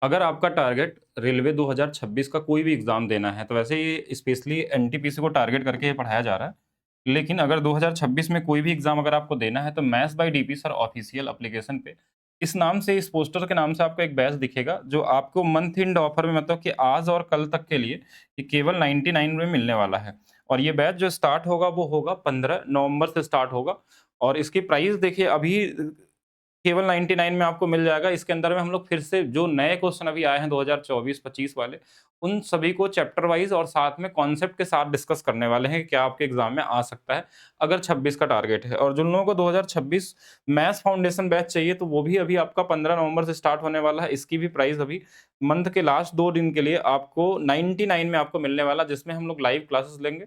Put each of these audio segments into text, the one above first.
अगर आपका target railway 2026 का कोई भी एग्ज़ाम देना है, तो वैसे ये स्पेशली एनटीपीसी को टारगेट करके ये पढ़ाया जा रहा है। लेकिन अगर 2026 में कोई भी एग्ज़ाम अगर आपको देना है, तो maths by DP sir official application पे इस नाम से, इस पोस्टर के नाम से आपको एक बैच दिखेगा, जो आपको मंथ एंड ऑफ़र में मतलब कि आज और कल तक के लिए ये केवल 99 में मिलने वाला है। और ये बैच जो स्टार्ट होगा, वो होगा 15 नवंबर से स्टार्ट होगा और इसकी प्राइस देखिए अभी केवल 99 में आपको मिल जाएगा। इसके अंदर में हम लोग फिर से जो नए क्वेश्चन अभी आए हैं 2024-25 वाले, उन सभी को चैप्टर वाइज़ और साथ में कॉन्सेप्ट के साथ डिस्कस करने वाले हैं कि क्या आपके एग्ज़ाम में आ सकता है, अगर 26 का टारगेट है। और जिन लोगों को 2026 मैथ्स फाउंडेशन बैच चाहिए, तो वो भी अभी आपका 15 नवंबर से स्टार्ट होने वाला है। इसकी भी प्राइस अभी मंथ के लास्ट 2 दिन के लिए आपको 99 में आपको मिलने वाला, जिसमें हम लोग लाइव क्लासेस लेंगे।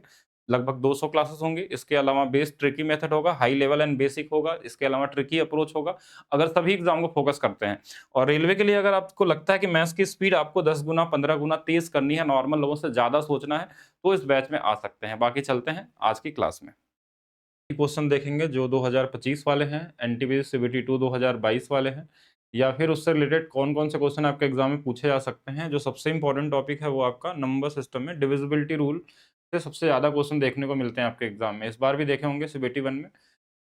लगभग 200 क्लासेस होंगी। इसके अलावा बेस ट्रिकी मेथड होगा, हाई लेवल एंड बेसिक होगा। इसके अलावा ट्रिकी अप्रोच होगा। अगर सभी एग्ज़ाम को फ़ोकस करते हैं। और रेलवे के लिए अगर आपको लगता है कि मैथ्स की स्पीड आपको 10 गुना, 15 गुना तेज़ करनी है, नॉर्मल लोगों से ज़्यादा सोचना है, तो इस बैच में आ सकते हैं। बाकी चलते हैं आज की क्लास में। क्वेश्चन देखेंगे जो 2025 वाले हैं, एनटीपीसी सीबीटी 2 2022 वाले हैं, या फिर उससे रिलेटेड कौन-कौन से क्वेश्चन आपके एग्ज़ाम में पूछे जा सकते हैं। जो सबसे इम्पोर्टेंट टॉपिक है वो आपका नंबर सिस्टम में डिविजिबिलिटी रूल से सबसे ज़्यादा क्वेश्चन देखने को मिलते हैं आपके एग्ज़ाम में। इस बार भी देखे होंगे सीबीटी 1 में,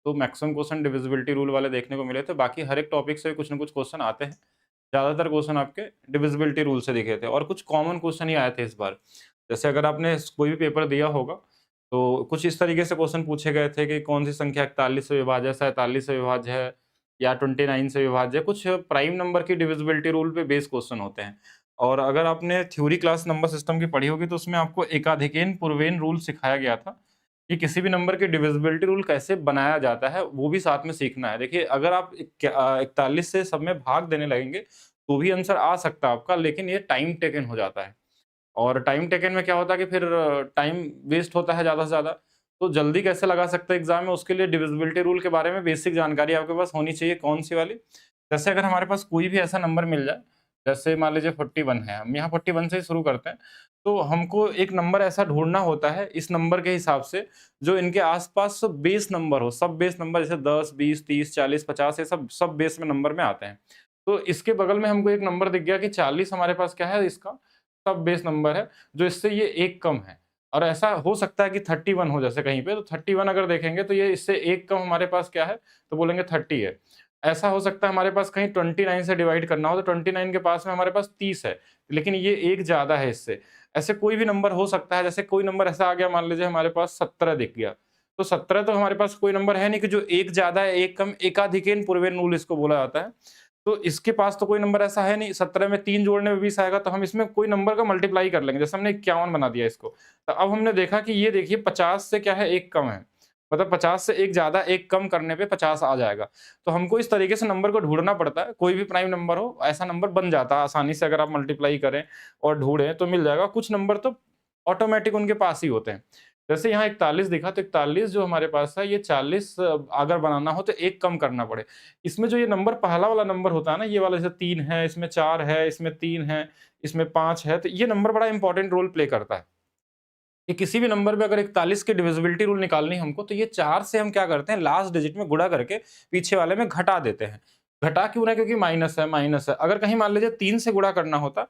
तो मैक्सिमम क्वेश्चन डिविजिबिलिटी रूल वाले देखने को मिले थे। बाकी हर एक टॉपिक से कुछ न कुछ क्वेश्चन आते हैं। ज़्यादातर क्वेश्चन आपके डिविजिबिलिटी रूल से दिखे थे और कुछ कॉमन क्वेश्चन ही आए थे इस बार। जैसे अगर आपने कोई भी पेपर दिया होगा, तो कुछ इस तरीके से क्वेश्चन पूछे गए थे कि कौन-सी संख्या 41 से विभाज्य है, 47 से विभाज्य है या 29 से विभाज्य है। कुछ प्राइम नंबर की डिविजिबिलिटी रूल पे बेस्ड क्वेश्चन होते हैं। और अगर आपने थ्योरी क्लास नंबर सिस्टम की पढ़ी होगी, तो उसमें आपको एकाधिकेन पूर्वेन रूल सिखाया गया था कि किसी भी नंबर की डिविजिबिलिटी रूल कैसे बनाया जाता है, वो भी साथ में सीखना है। देखिए, अगर आप 41 से सब में भाग देने लगेंगे, तो भी आंसर आ सकता है आपका, लेकिन ये टाइम टेकन हो जाता है। और टाइम टेकन में क्या होता है कि फिर टाइम वेस्ट होता है ज़्यादा से ज़्यादा। तो जल्दी कैसे लगा सकते हैं एग्ज़ाम में, उसके लिए डिविजिबिलिटी रूल के बारे में बेसिक जानकारी आपके पास होनी चाहिए। कौन-सी वाली? जैसे अगर हमारे पास कोई भी ऐसा नंबर मिल जाए, जैसे मान लीजिए 41 है, हम यहाँ 41 से ही शुरू करते हैं। तो हमको एक नंबर ऐसा ढूँढना होता है इस नंबर के हिसाब से, जो इनके आस-पास सब बेस नंबर हो। सब बेस नंबर जैसे 10, 20, 30, 40, 50 ये सब सब बेस में नंबर में आते हैं। तो इसके बगल में हमको एक नंबर दिख गया कि 40 हमारे पास क्या है, इसका सब बेस नंबर है, जो इससे ये 1 कम है। और ऐसा हो सकता है कि 31 हो जैसे कहीं पे, तो 31 अगर देखेंगे तो ये इससे 1 कम हमारे पास क्या है, तो बोलेंगे 30 है। ऐसा हो सकता है हमारे पास कहीं 29 से डिवाइड करना हो, तो 29 के पास में हमारे पास 30 है, लेकिन ये 1 ज़्यादा है इससे। ऐसे कोई भी नंबर हो सकता है, जैसे कोई नंबर ऐसा आ गया, मान लीजिए हमारे पास 17 दिख गया, तो 17 तो हमारे पास कोई नंबर है नहीं कि जो 1 ज़्यादा है, 1 कम, एकाधिकेन पूर्वेन रूल इसको बोला जाता है। तो इसके पास तो कोई नंबर ऐसा है नहीं, 17 में 3 जोड़ने में 20 आएगा, तो हम इसमें कोई नंबर का मल्टीप्लाई कर लेंगे। जैसे हमने 51 बना दिया इसको। तो अब हमने देखा कि ये देखिए 50 से क्या है, 1 कम है। मतलब 50 से 1 ज़्यादा, 1 कम करने पे 50 आ जाएगा। तो हमको इस तरीके से नंबर को ढूँढना पड़ता है। कोई भी प्राइम नंबर हो, ऐसा नंबर बन जाता है आसानी से, अगर आप मल्टीप्लाई करें और ढूँढें तो मिल जाएगा। कुछ नंबर तो ऑटोमैटिक उनके पास ही होते हैं। जैसे यहाँ 41 दिखा, तो 41 जो हमारे पास है, ये 40 अगर बनाना हो तो 1 कम करना पड़े। इसमें जो ये नंबर पहला वाला नंबर होता है ना, ये वाला जैसे 3 है, इसमें 4 है, इसमें 3 है, इसमें 5 है, तो ये नंबर बड़ा इंपॉर्टेंट रोल प्ले करता है। कि किसी भी नंबर में अगर 41 की डिविजिबिलिटी रूल निकालनी है हमको, तो ये 4 से हम क्या करते हैं, लास्ट डिजिट में गुणा करके पीछे वाले में घटा देते हैं। घटा क्यों रहे? क्योंकि माइनस है, माइनस है। अगर कहीं मान लीजिए 3 से गुणा करना होता,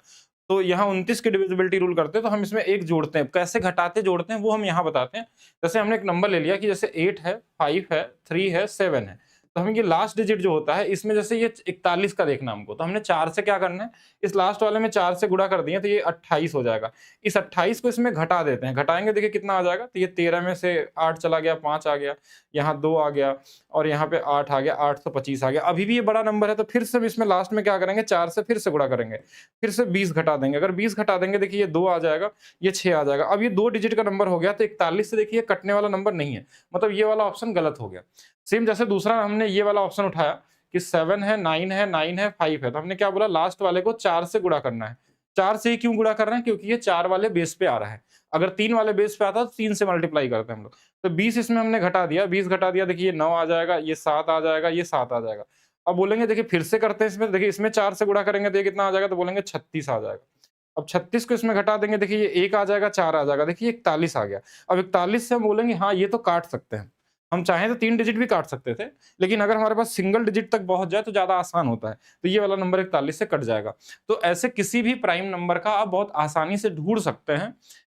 तो यहाँ 29 की डिविजिबिलिटी रूल करते, तो हम इसमें 1 जोड़ते हैं। कैसे घटाते जोड़ते हैं वो हम यहाँ बताते हैं। जैसे हमने एक नंबर ले लिया कि जैसे 8 है, 5 है, 3 है, 7 है। तो हम ये लास्ट डिजिट जो होता है, इसमें जैसे ये 41 का देखना हमको, तो हमने 4 से क्या करना है, इस लास्ट वाले में 4 से गुणा कर दिए, तो ये 28 हो जाएगा। इस 28 को इसमें घटा देते हैं। घटाएँगे, देखिए कितना आ जाएगा, तो ये 13 में से 8 चला गया, 5 आ गया, यहाँ 2 आ गया और यहाँ पे 8 आ गया, 8 तो 25 आ गया। अभी भी ये बड़ा नंबर है, तो फिर से हम इसमें लास्ट में क्या करेंगे, 4 से फिर से गुणा करेंगे। फिर से 20 घटा देंगे। अगर 20 घटा देंगे, देखिए ये 2 आ जाएगा, ये 6 आ जाएगा। अब ये 2 डिजिट का नंबर हो गया, तो 41 से देखिए कटने वाला नंबर नहीं है। मतलब ये वाला ऑप्शन गलत हो गया। सेम जैसे दूसरा हमने ये वाला ऑप्शन उठाया कि 7 है, 9 है, 9 है, 5 है, तो हमने क्या बोला, लास्ट वाले को 4 से गुणा करना है। 4 से ही क्यों गुणा कर रहे हैं? क्योंकि ये 4 वाले बेस पे आ रहा है। अगर 3 वाले बेस पे आता तो 3 से मल्टीप्लाई करते हैं हम लोग। तो 20 इसमें हमने घटा दिया, 20 घटा दिया, देखिए ये 9 आ जाएगा, ये 7 आ जाएगा, ये 7 आ जाएगा। अब बोलेंगे देखिए फिर से करते हैं इसमें, देखिए इसमें 4 से गुणा करेंगे तो ये कितना आ जाएगा, तो बोलेंगे 36 आ जाएगा। अब 36 को इसमें घटा देंगे, देखिए ये 1 आ जाएगा, 4 आ जाएगा, देखिए 41 आ गया। अब 41 से हम बोलेंगे हाँ, ये तो काट सकते हैं। हम चाहें तो 3 डिजिट भी काट सकते थे, लेकिन अगर हमारे पास सिंगल डिजिट तक पहुँच जाए तो ज़्यादा आसान होता है। तो ये वाला नंबर 41 से कट जाएगा। तो ऐसे किसी भी प्राइम नंबर का आप बहुत आसानी से ढूँढ सकते हैं,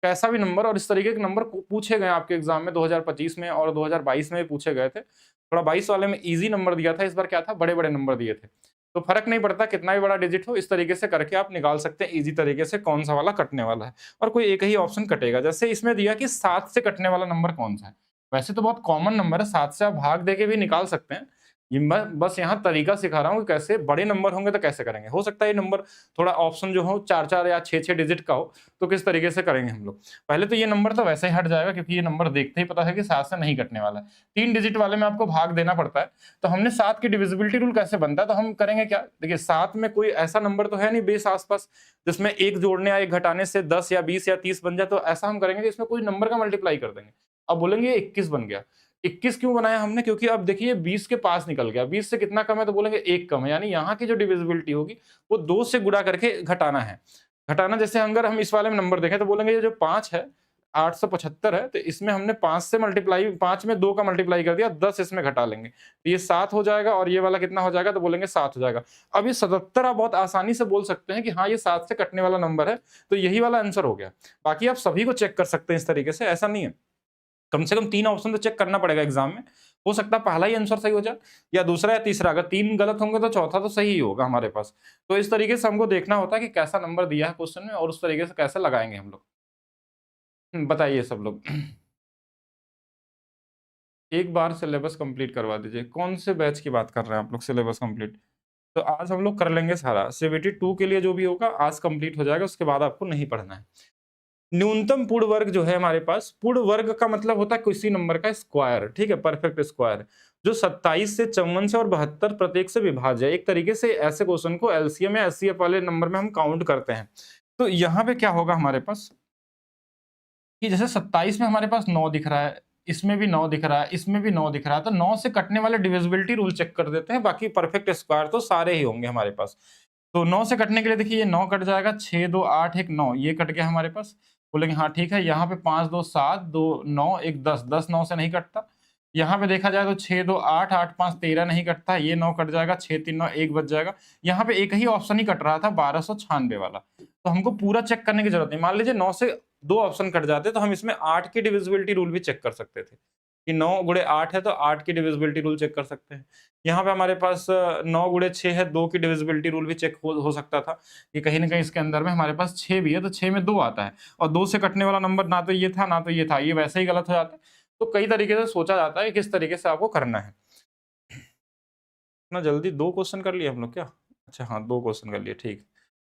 कैसा भी नंबर, और इस तरीके के नंबर पूछे गए आपके एग्ज़ाम में 2025 में और 2022 में भी पूछे गए थे। थोड़ा 22 वाले में ईज़ी नंबर दिया था, इस बार क्या था, बड़े-बड़े नंबर दिए थे। तो फ़र्क नहीं पड़ता कितना भी बड़ा डिजिट हो, इस तरीके से करके आप निकाल सकते हैं ईज़ी तरीके से कौन-सा वाला कटने वाला है, और कोई एक ही ऑप्शन कटेगा। जैसे इसमें दिया कि 7 से कटने वाला नंबर कौन-सा है। वैसे तो बहुत कॉमन नंबर है, 7 से आप भाग देके भी निकाल सकते हैं। ये मैं बस यहाँ तरीका सिखा रहा हूँ कि कैसे बड़े नंबर होंगे तो कैसे करेंगे। हो सकता है ये नंबर थोड़ा ऑप्शन जो हो 4-4 या 6-6 डिजिट का हो, तो किस तरीके से करेंगे हम लोग। पहले तो ये नंबर तो वैसे ही हट जाएगा, क्योंकि ये नंबर देखते ही पता है कि 7 से नहीं कटने वाला है। 3 डिजिट वाले में आपको भाग देना पड़ता है। तो हमने 7 की डिविजिबिलिटी रूल कैसे बनता है, तो हम करेंगे क्या, देखिए 7 में कोई ऐसा नंबर तो है नहीं बेस आस-पास, जिसमें 1 जोड़ने या 1 घटाने से 10 या 20 या 30 बन जाए। तो ऐसा हम करेंगे कि इसमें कोई नंबर का मल्टीप्लाई कर देंगे। अब बोलेंगे ये 21 बन गया। 21 क्यों बनाया हमने? क्योंकि अब देखिए 20 के पास निकल गया। 20 से कितना कम है, तो बोलेंगे 1 कम है। यानी यहाँ की जो डिविजिबिलिटी होगी वो 2 से गुणा करके घटाना है। घटाना, जैसे अगर हम इस वाले में नंबर देखें तो बोलेंगे ये जो 5 है, 875 है, तो इसमें हमने 5 से मल्टीप्लाई, 5 में 2 का मल्टीप्लाई कर दिया, 10 इसमें घटा लेंगे। तो ये 7 हो जाएगा, और ये वाला कितना हो जाएगा, तो बोलेंगे 7 हो जाएगा। अब ये 77 आप बहुत आसानी से बोल सकते हैं कि हाँ, ये 7 से कटने वाला नंबर है, तो यही वाला आंसर हो गया। बाकी आप सभी को चेक कर सकते हैं इस तरीके से, ऐसा नहीं है। कम से कम 3 ऑप्शन तो चेक करना पड़ेगा एग्जाम में। हो सकता है पहला ही आंसर सही हो जाए, या दूसरा या तीसरा। अगर 3 गलत होंगे तो चौथा तो सही ही होगा हमारे पास। तो इस तरीके से हमको देखना होता है कि कैसा नंबर दिया है क्वेश्चन में, और उस तरीके से कैसे लगाएँगे हम लोग। बताइए सब लोग। एक बार सिलेबस कंप्लीट करवा दीजिए। कौन से बैच की बात कर रहे हैं आप लोग सिलेबस कंप्लीट? तो आज हम लोग कर लेंगे सारा। सीबीटी 2 के लिए जो भी होगा आज कंप्लीट हो जाएगा, उसके बाद आपको नहीं पढ़ना है। न्यूनतम पूर्ण वर्ग जो है हमारे पास, पूर्ण वर्ग का मतलब होता है किसी नंबर का स्क्वायर, ठीक है, परफेक्ट स्क्वायर, जो 27 से 54 से और 72 प्रत्येक से विभाज्य है। एक तरीके से ऐसे क्वेश्चन को एलसीएम या एचसीएफ वाले नंबर में हम काउंट करते हैं। तो यहाँ पे क्या होगा हमारे पास कि जैसे 27 में हमारे पास 9 दिख रहा है, इसमें भी 9 दिख रहा है, इसमें भी 9 दिख रहा है, तो 9 से कटने वाले डिविजिबिलिटी रूल चेक कर देते हैं। बाकी परफेक्ट स्क्वायर तो सारे ही होंगे हमारे पास। तो 9 से कटने के लिए देखिए ये 9 कट जाएगा, 6, 2, 8, 1, 9 ये कट गया हमारे पास। बोलेंगे हाँ ठीक है, यहाँ पे 5, 2, 7, 2, 9, 1, 10, 10 9 से नहीं कटता। यहाँ पे देखा जाए तो 6, 2, 8, 8, 5, 13 नहीं कटता, ये 9 कट जाएगा, 6, 3, 9, 1 बच जाएगा। यहाँ पे एक ही ऑप्शन ही कट रहा था, 1296 वाला। तो हमको पूरा चेक करने की जरूरत नहीं। मान लीजिए 9 से 2 ऑप्शन कट जाते तो हम इसमें 8 की डिविजिबिलिटी रूल भी चेक कर सकते थे कि 9 गुणे 8 है तो 8 की डिविजिबिलिटी रूल चेक कर सकते हैं। यहाँ पे हमारे पास 9 गुणे 6 है, 2 की डिविजिबिलिटी रूल भी चेक हो सकता था कि कहीं न कहीं इसके अंदर में हमारे पास 6 भी है, तो 6 में 2 आता है, और 2 से कटने वाला नंबर ना तो ये था, ना तो ये था, ये वैसे ही गलत हो जाता है। तो कई तरीके से सोचा जाता है किस तरीके से आपको करना है। इतना जल्दी 2 क्वेश्चन कर लिए हम लोग क्या? अच्छा हाँ, 2 क्वेश्चन कर लिए, ठीक।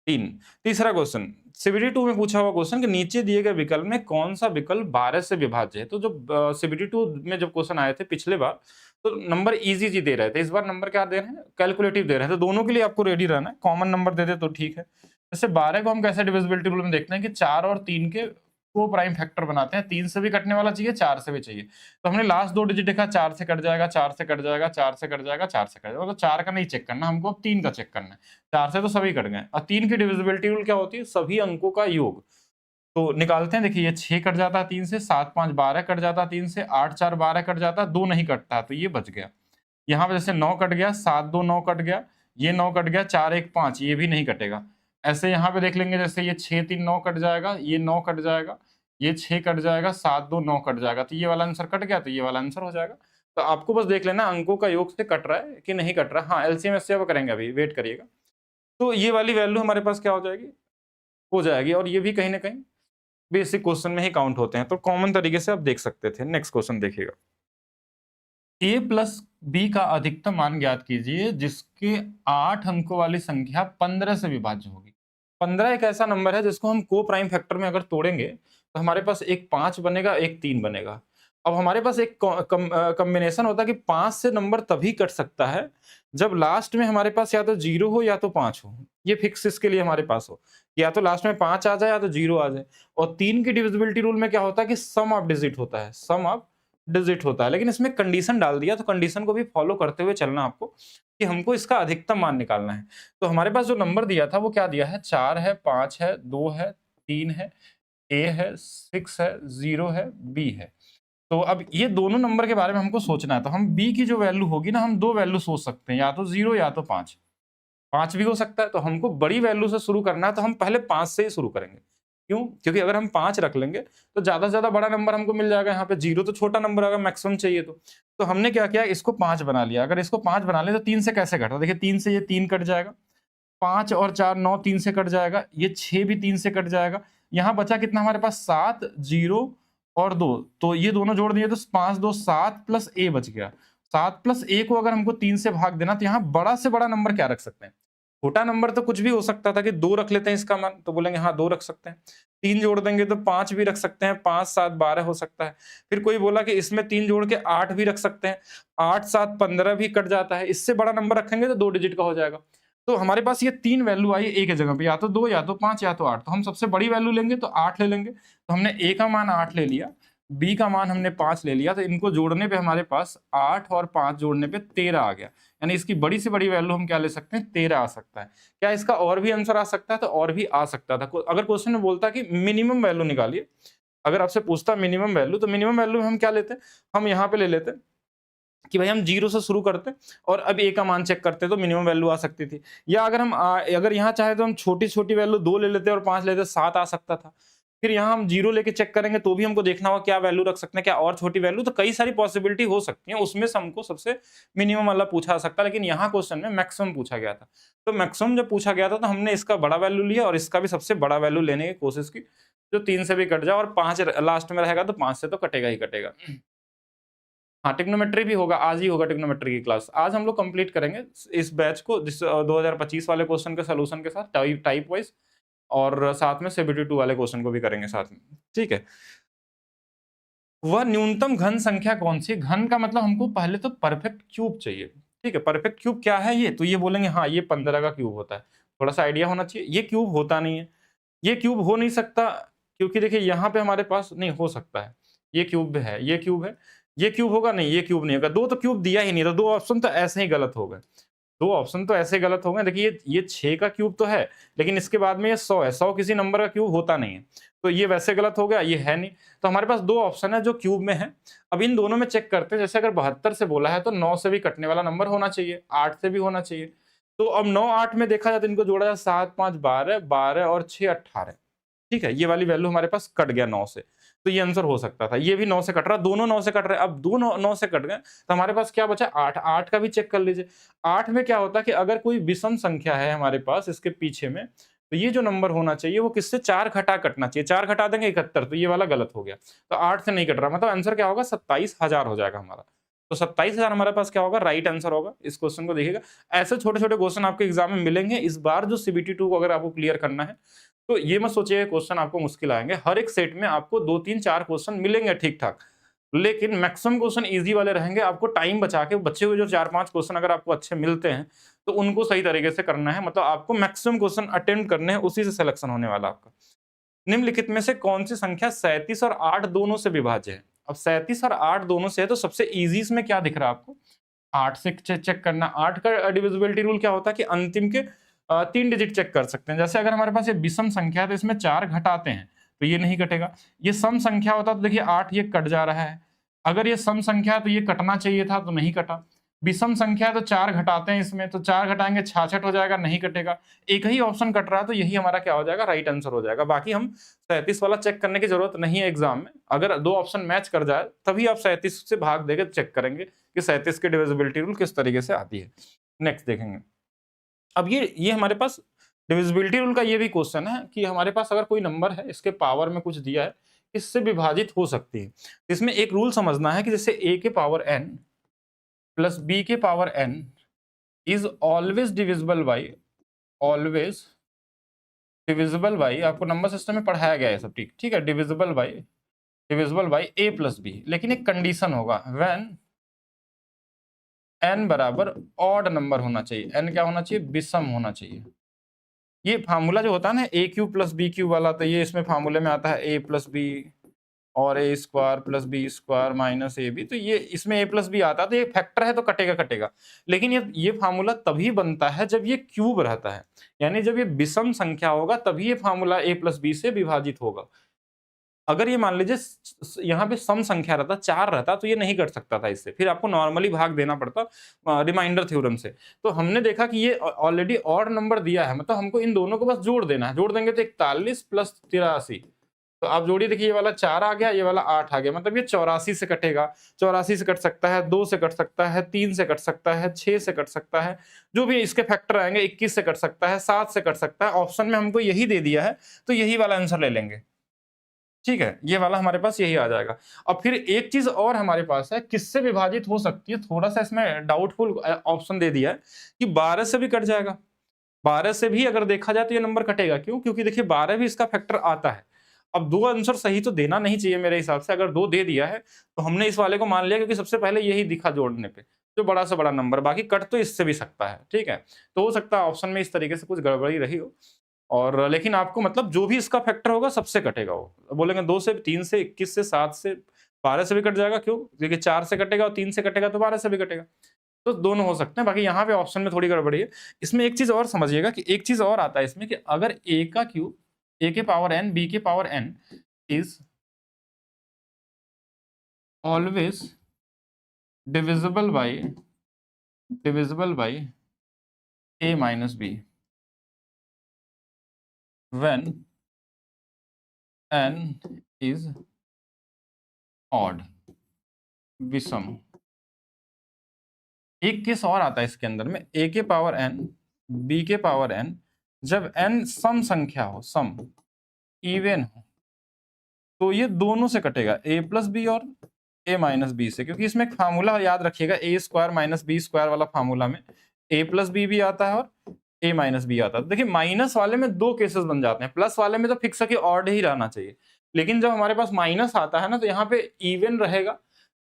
3 तीसरा क्वेश्चन, सीबीटी 2 में पूछा हुआ क्वेश्चन कि नीचे दिए गए विकल्प में कौन सा विकल्प 12 से विभाज्य है। तो जब सीबीटी 2 में जब क्वेश्चन आए थे पिछले बार, तो नंबर इजी दे रहे थे। इस बार नंबर क्या दे रहे हैं, कैलकुलेटिव दे रहे हैं। तो दोनों के लिए आपको रेडी रहना है। कॉमन नंबर दे दे तो ठीक है। जैसे 12 को हम कैसे डिविजिबिलिटी रूल में देखते हैं कि 4 और 3 के को प्राइम फैक्टर बनाते हैं। 3 से भी कटने वाला चाहिए, 4 से भी चाहिए। तो हमने लास्ट 2 डिजिट देखा, 4 से कट जाएगा, 4 से कट जाएगा, 4 से कट जाएगा, 4 से कट जाएगा। तो 4 का नहीं चेक करना हमको, अब 3 का चेक करना है। 4 से तो सभी कट गए, और 3 की डिविजिबिलिटी रूल क्या होती है, सभी अंकों का योग। तो निकालते हैं, देखिए ये 6 कट जाता है 3 से, 7, 5, 12 कट जाता है 3 से, 8, 4, 12 कट जाता है, 2 नहीं कटता है, तो ये बच गया। यहाँ पे जैसे 9 कट गया, 7, 2, 9 कट गया, ये 9 कट गया, 4, 1, 5 ये भी नहीं कटेगा। ऐसे यहाँ पे देख लेंगे, जैसे ये 6, 3, 9 कट जाएगा, ये 9 कट जाएगा, ये 6 कट जाएगा, 7, 2, 9 कट जाएगा, तो ये वाला आंसर कट गया, तो ये वाला आंसर हो जाएगा। तो आपको बस देख लेना अंकों का योग से कट रहा है कि नहीं कट रहा है। हाँ, एलसीएम एचसीएफ करेंगे, अभी वेट करिएगा। तो ये वाली वैल्यू हमारे पास क्या हो जाएगी, हो जाएगी, और ये भी कहीं न कहीं बेसिक क्वेश्चन में ही काउंट होते हैं। तो कॉमन तरीके से आप देख सकते थे। नेक्स्ट क्वेश्चन देखिएगा। a प्लस बी का अधिकतम मान ज्ञात कीजिए जिसके 8 अंकों वाली संख्या 15 से विभाज्य होगी। 15 एक ऐसा नंबर है जिसको हम को प्राइम फैक्टर में अगर तोड़ेंगे तो हमारे पास एक 5 बनेगा, एक 3 बनेगा। अब हमारे पास एक कॉम्बिनेशन होता है कि 5 से नंबर तभी कट सकता है जब लास्ट में हमारे पास या तो 0 हो या तो 5 हो। ये फिक्स इसके लिए हमारे पास हो, या तो लास्ट में 5 आ जाए या तो 0 आ जाए। और 3 की डिविजिबिलिटी रूल में क्या होता है कि सम ऑफ डिजिट होता है, सम ऑफ डिजिट होता है। लेकिन इसमें कंडीशन डाल दिया, तो कंडीशन को भी फॉलो करते हुए चलना आपको कि हमको इसका अधिकतम मान निकालना है। तो हमारे पास जो नंबर दिया था वो क्या दिया है, 4 है, 5 है, 2 है, 3 है, ए है, 6 है, 0 है, बी है। तो अब ये दोनों नंबर के बारे में हमको सोचना है, तो हम b की जो वैल्यू होगी ना, हम दो वैल्यू सोच सकते हैं, या तो 0 या तो 5। 5 भी हो सकता है, तो हमको बड़ी वैल्यू से शुरू करना है, तो हम पहले 5 से ही शुरू करेंगे। क्यों? क्योंकि अगर हम 5 रख लेंगे तो ज़्यादा से ज़्यादा बड़ा नंबर हमको मिल जाएगा। यहाँ पे 0 तो छोटा नंबर अगर मैक्सिमम चाहिए तो हमने क्या किया, इसको 5 बना लिया। अगर इसको 5 बना लिया तो 3 से कैसे घटा? देखिए 3 से ये 3 कट जाएगा, 5 और 4 9, 3 से कट जाएगा, ये 6 भी 3 से कट जाएगा। यहाँ बचा कितना हमारे पास 7, 0 और 2, तो ये दोनों जोड़ दिए तो 5 2 7 प्लस a बच गया। 7 प्लस a को अगर हमको 3 से भाग देना, तो यहाँ बड़ा से बड़ा नंबर क्या रख सकते हैं? छोटा नंबर तो कुछ भी हो सकता था कि 2 रख लेते हैं इसका मान, तो बोलेंगे हाँ 2 रख सकते हैं। 3 जोड़ देंगे तो 5 भी रख सकते हैं, 5 7 12 हो सकता है। फिर कोई बोला कि इसमें 3 जोड़ के 8 भी रख सकते हैं, 8 7 15 भी कट जाता है। इससे बड़ा नंबर रखेंगे तो 2 डिजिट का हो जाएगा। तो हमारे पास ये 3 वैल्यू आई एक ही जगह पे, या तो 2 या तो 5 या तो 8। तो हम सबसे बड़ी वैल्यू लेंगे तो 8 ले लेंगे। तो हमने a का मान 8 ले लिया, b का मान हमने 5 ले लिया, तो इनको जोड़ने पे हमारे पास 8 और 5 जोड़ने पे 13 आ गया। यानी इसकी बड़ी से बड़ी वैल्यू हम क्या ले सकते हैं? 13 आ सकता है। क्या इसका और भी आंसर आ सकता है? तो और भी आ सकता था। अगर क्वेश्चन में बोलता कि मिनिमम वैल्यू निकालिए, अगर आपसे पूछता मिनिमम वैल्यू, तो मिनिमम वैल्यू हम क्या लेते हैं? हम यहाँ पे ले लेते हैं कि भाई हम 0 से शुरू करते और अब a का मान चेक करते, तो मिनिमम वैल्यू आ सकती थी। या अगर हम अगर यहाँ चाहे तो हम छोटी-छोटी वैल्यू 2 ले लेते और 5 लेते, 7 आ सकता था। फिर यहाँ हम 0 लेके चेक करेंगे तो भी हमको देखना होगा क्या वैल्यू रख सकते हैं, क्या और छोटी वैल्यू, तो कई सारी पॉसिबिलिटी हो सकती है। उसमें से हमको सबसे मिनिमम वाला पूछा जा सकता है, लेकिन यहाँ क्वेश्चन में मैक्सिमम पूछा गया था। तो मैक्सिमम जब पूछा गया था तो हमने इसका बड़ा वैल्यू लिया और इसका भी सबसे बड़ा वैल्यू लेने की कोशिश की, जो 3 से भी कट जाए और 5 लास्ट में रहेगा, तो 5 से तो कटेगा ही कटेगा। हाँ, ट्रिग्नोमेट्री भी होगा, आज ही होगा ट्रिग्नोमेट्री की क्लास। आज हम लोग कंप्लीट करेंगे इस बैच को, 2025 वाले क्वेश्चन के सॉल्यूशन के साथ टाइप वाइज, और साथ में सीबीटी 2 वाले क्वेश्चन को भी करेंगे साथ में। ठीक है। वह न्यूनतम घन संख्या कौन सी? घन का मतलब हमको पहले तो परफेक्ट क्यूब चाहिए। ठीक है, परफेक्ट क्यूब क्या है ये? तो ये बोलेंगे हाँ ये 15 का क्यूब होता है। थोड़ा सा आइडिया होना चाहिए। ये क्यूब होता नहीं है, ये क्यूब हो नहीं सकता, क्योंकि देखिए यहाँ पे हमारे पास नहीं हो सकता है। ये क्यूब है, ये क्यूब है, ये क्यूब होगा नहीं, ये क्यूब नहीं होगा। 2 तो क्यूब दिया ही नहीं, तो 2 ऑप्शन तो ऐसे ही गलत हो गए। 2 ऑप्शन तो ऐसे गलत हो गए। देखिए ये 6 का क्यूब तो है, लेकिन इसके बाद में ये 100 है। 100 किसी नंबर का क्यूब होता नहीं है, तो ये वैसे गलत हो गया, ये है नहीं। तो हमारे पास 2 ऑप्शन है जो क्यूब में है। अब इन दोनों में चेक करते हैं। जैसे अगर 72 से बोला है तो 9 से भी कटने वाला नंबर होना चाहिए, 8 से भी होना चाहिए। तो अब 9 8 में देखा जाए तो इनको जोड़ा जाए, 7 5 12, 12 और 6 18। ठीक है, ये वाली वैल्यू हमारे पास कट गया 9 से, तो ये आंसर हो सकता था। ये भी 9 से कट रहा, दोनों 9 से कट रहे। अब दोनों 9 से कट गए तो हमारे पास क्या बचा? 8। 8 का भी चेक कर लीजिए। 8 में क्या होता है कि अगर कोई विषम संख्या है हमारे पास इसके पीछे में, तो ये जो नंबर होना चाहिए वो किससे 4 घटा कटना चाहिए। 4 घटा देंगे 71, तो ये वाला गलत हो गया। तो 8 से नहीं कट रहा, मतलब आंसर क्या होगा? 27,000 हो जाएगा हमारा। तो 27,000 हमारे पास क्या होगा? राइट आंसर होगा। इस क्वेश्चन को देखिएगा। ऐसे छोटे-छोटे क्वेश्चन आपके एग्जाम में मिलेंगे। इस बार जो सीबीटी 2 को अगर आपको क्लियर करना है, तो ये मत सोचिए क्वेश्चन आपको मुश्किल आएंगे। हर एक सेट में आपको 2 3 4 क्वेश्चन मिलेंगे ठीक-ठाक, लेकिन मैक्सिमम क्वेश्चन ईजी वाले रहेंगे। आपको टाइम बचा के बचे हुए जो 4-5 क्वेश्चन अगर आपको अच्छे मिलते हैं, तो उनको सही तरीके से करना है। मतलब आपको मैक्सिमम क्वेश्चन अटेम्प्ट करने हैं, उसी से सिलेक्शन होने वाला आपका। निम्नलिखित में से कौन सी संख्या 37 और 8 दोनों से विभाज्य है? अब 37 और 8 दोनों से है, तो सबसे ईजी इसमें क्या दिख रहा है आपको? 8 से चेक करना। 8 का डिविजिबिलिटी रूल क्या होता है कि अंतिम के 3 डिजिट चेक कर सकते हैं। जैसे अगर हमारे पास ये विषम संख्या है तो इसमें 4 घटाते हैं, तो ये नहीं कटेगा। ये सम संख्या होता तो देखिए 8 ये कट जा रहा है। अगर ये सम संख्या है तो ये कटना चाहिए था, तो नहीं कटा। विषम संख्या है तो 4 घटाते हैं इसमें, तो 4 घटाएंगे 66 हो जाएगा, नहीं कटेगा। एक ही ऑप्शन कट रहा है, तो यही हमारा क्या हो जाएगा? राइट आंसर हो जाएगा। बाकी हम 37 वाला चेक करने की जरूरत नहीं है एग्जाम में। अगर 2 ऑप्शन मैच कर जाए तभी आप 37 से भाग देके चेक करेंगे कि 37 की डिविजिबिलिटी रूल किस तरीके से आती है। नेक्स्ट देखेंगे। अब ये हमारे पास डिविजिबिलिटी रूल का ये भी क्वेश्चन है कि हमारे पास अगर कोई नंबर है, इसके पावर में कुछ दिया है, इससे विभाजित हो सकती है। इसमें एक रूल समझना है कि जैसे a के पावर n प्लस b के power n is always divisible by, always divisible by, आपको नंबर सिस्टम में पढ़ाया गया है सब, ठीक है, divisible by a plus b। लेकिन एक कंडीशन होगा, व्हेन n बराबर ऑड नंबर होना चाहिए। n क्या होना चाहिए? विषम होना चाहिए। ये फार्मूला जो होता है ना ए क्यूब प्लस बी क्यूब वाला, तो ये इसमें फार्मूले में आता है ए प्लस बी और a square plus b square minus a b. तो ये इसमें ए प्लस बी आता है, तो ये फैक्टर है तो कटेगा कटेगा। लेकिन ये फार्मूला तभी बनता है जब ये क्यूब रहता है, यानी जब ये विषम संख्या होगा तभी ये फार्मूला ए प्लस बी से विभाजित होगा। अगर ये मान लीजिए यहाँ पे सम संख्या रहता, 4 रहता, तो ये नहीं कट सकता था इससे, फिर आपको नॉर्मली भाग देना पड़ता रिमाइंडर थ्योरम से। तो हमने देखा कि ये ऑलरेडी ऑड नंबर दिया है, मतलब हमको इन दोनों को बस जोड़ देना है। जोड़ देंगे तो 41 प्लस 83, तो आप जोड़िए, देखिए ये वाला 4 आ गया, ये वाला 8 आ गया, मतलब ये 84 से कटेगा। 84 से कट सकता है, 2 से कट सकता है, 3 से कट सकता है, 6 से कट सकता है, जो भी इसके फैक्टर आएंगे, 21 से कट सकता है, 7 से कट सकता है। ऑप्शन में हमको यही दे दिया है, तो यही वाला आंसर ले लेंगे। ठीक है, ये वाला हमारे पास यही आ जाएगा। अब फिर एक चीज और हमारे पास है, किससे विभाजित हो सकती है, थोड़ा सा इसमें डाउटफुल ऑप्शन दे दिया है कि 12 से भी कट जाएगा। 12 से भी अगर देखा जाए तो ये नंबर कटेगा, क्यों? क्योंकि देखिए 12 भी इसका फैक्टर आता है। अब 2 आंसर सही तो देना नहीं चाहिए मेरे हिसाब से, अगर 2 दे दिया है तो हमने इस वाले को मान लिया, क्योंकि सबसे पहले यही दिखा जोड़ने पे, जो बड़ा से बड़ा नंबर, बाकी कट तो इससे भी सकता है। ठीक है, तो हो सकता है ऑप्शन में इस तरीके से कुछ गड़बड़ी रही हो, और लेकिन आपको मतलब जो भी इसका फैक्टर होगा सबसे कटेगा वो। बोलेंगे 2 से, 3 से, 21 से, 7 से, 12 से भी कट जाएगा, क्यों? क्योंकि 4 से कटेगा और 3 से कटेगा तो 12 से भी कटेगा। तो दोनों हो सकते हैं, बाकी यहाँ पे ऑप्शन में थोड़ी गड़बड़ी है। इसमें एक चीज़ और समझिएगा कि एक चीज़ और आता है इसमें, कि अगर a का क्यूब a के पावर n b के power n is always divisible by a minus b when n is odd, विषम। एक केस और आता है इसके अंदर में, a के पावर n b के पावर n, जब n सम संख्या हो, सम इवन हो, तो ये दोनों से कटेगा, a प्लस बी और a माइनस बी से। क्योंकि इसमें एक फार्मूला याद रखिएगा, a square minus B square वाला फार्मूला में a प्लस बी भी आता है और a माइनस बी आता है। तो देखिए माइनस वाले में 2 केसेस बन जाते हैं, प्लस वाले में तो फिक्स है कि ऑड ही रहना चाहिए। लेकिन जब हमारे पास माइनस आता है ना, तो यहाँ पे इवन रहेगा,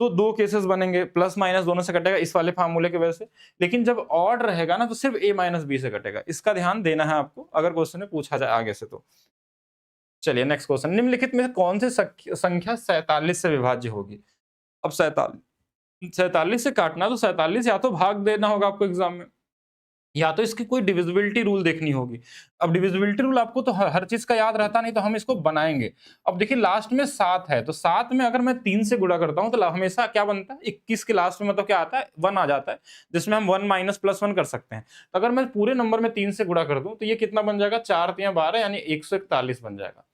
तो 2 केसेस बनेंगे, प्लस माइनस दोनों से कटेगा इस वाले फार्मूले की वजह से। लेकिन जब ऑड रहेगा ना, तो सिर्फ a माइनस बी से कटेगा। इसका ध्यान देना है आपको, अगर क्वेश्चन में पूछा जाए आगे से तो। चलिए नेक्स्ट क्वेश्चन, निम्नलिखित में से कौन सी संख्या 47 से विभाज्य होगी? अब 47 से काटना, तो 47 या तो भाग देना होगा आपको एग्जाम में, या तो इसकी कोई डिविजिबिलिटी रूल देखनी होगी। अब डिविजिबिलिटी रूल आपको तो हर चीज का याद रहता नहीं, तो हम इसको बनाएंगे। अब देखिए लास्ट में 7 है, तो 7 में अगर मैं 3 से गुणा करता हूं तो हमेशा क्या बनता है, 21 के लास्ट में मतलब क्या आता है, 1 आ जाता है, जिसमें हम 1 माइनस प्लस 1 कर सकते हैं। तो अगर मैं पूरे नंबर में 3 से गुणा कर दूं तो ये कितना बन जाएगा, 4 3 12, यानी 141 बन जाएगा।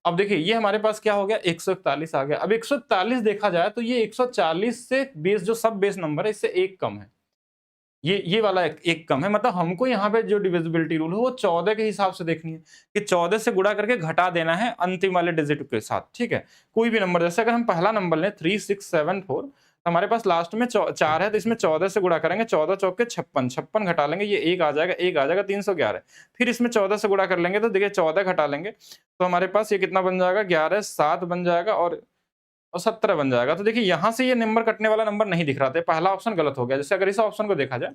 अब देखिए ये हमारे पास क्या हो गया, 141 आ गया। अब 141 देखा जाए तो ये 140 से बेस, जो सब बेस नंबर है, इससे एक कम है। ये वाला एक कम है, मतलब हमको यहाँ पे जो डिविजिबिलिटी रूल है वो 14 के हिसाब से देखनी है, कि 14 से गुणा करके घटा देना है अंतिम वाले डिजिट के साथ। ठीक है, कोई भी नंबर, जैसे अगर हम पहला नंबर लें 3674, तो हमारे पास लास्ट में 4 है, तो इसमें 14 से गुणा करेंगे, 14 चौके 56, 56 घटा लेंगे, ये 1 आ जाएगा, 1 आ जाएगा, 311। फिर इसमें 14 से गुणा कर लेंगे, तो देखिए 14 घटा लेंगे, तो हमारे पास ये कितना बन जाएगा, 11 7 बन जाएगा, और 17 बन जाएगा। तो देखिए यहाँ से ये नंबर कटने वाला नंबर नहीं दिख रहा था, पहला ऑप्शन गलत हो गया। जैसे अगर इस ऑप्शन को देखा जाए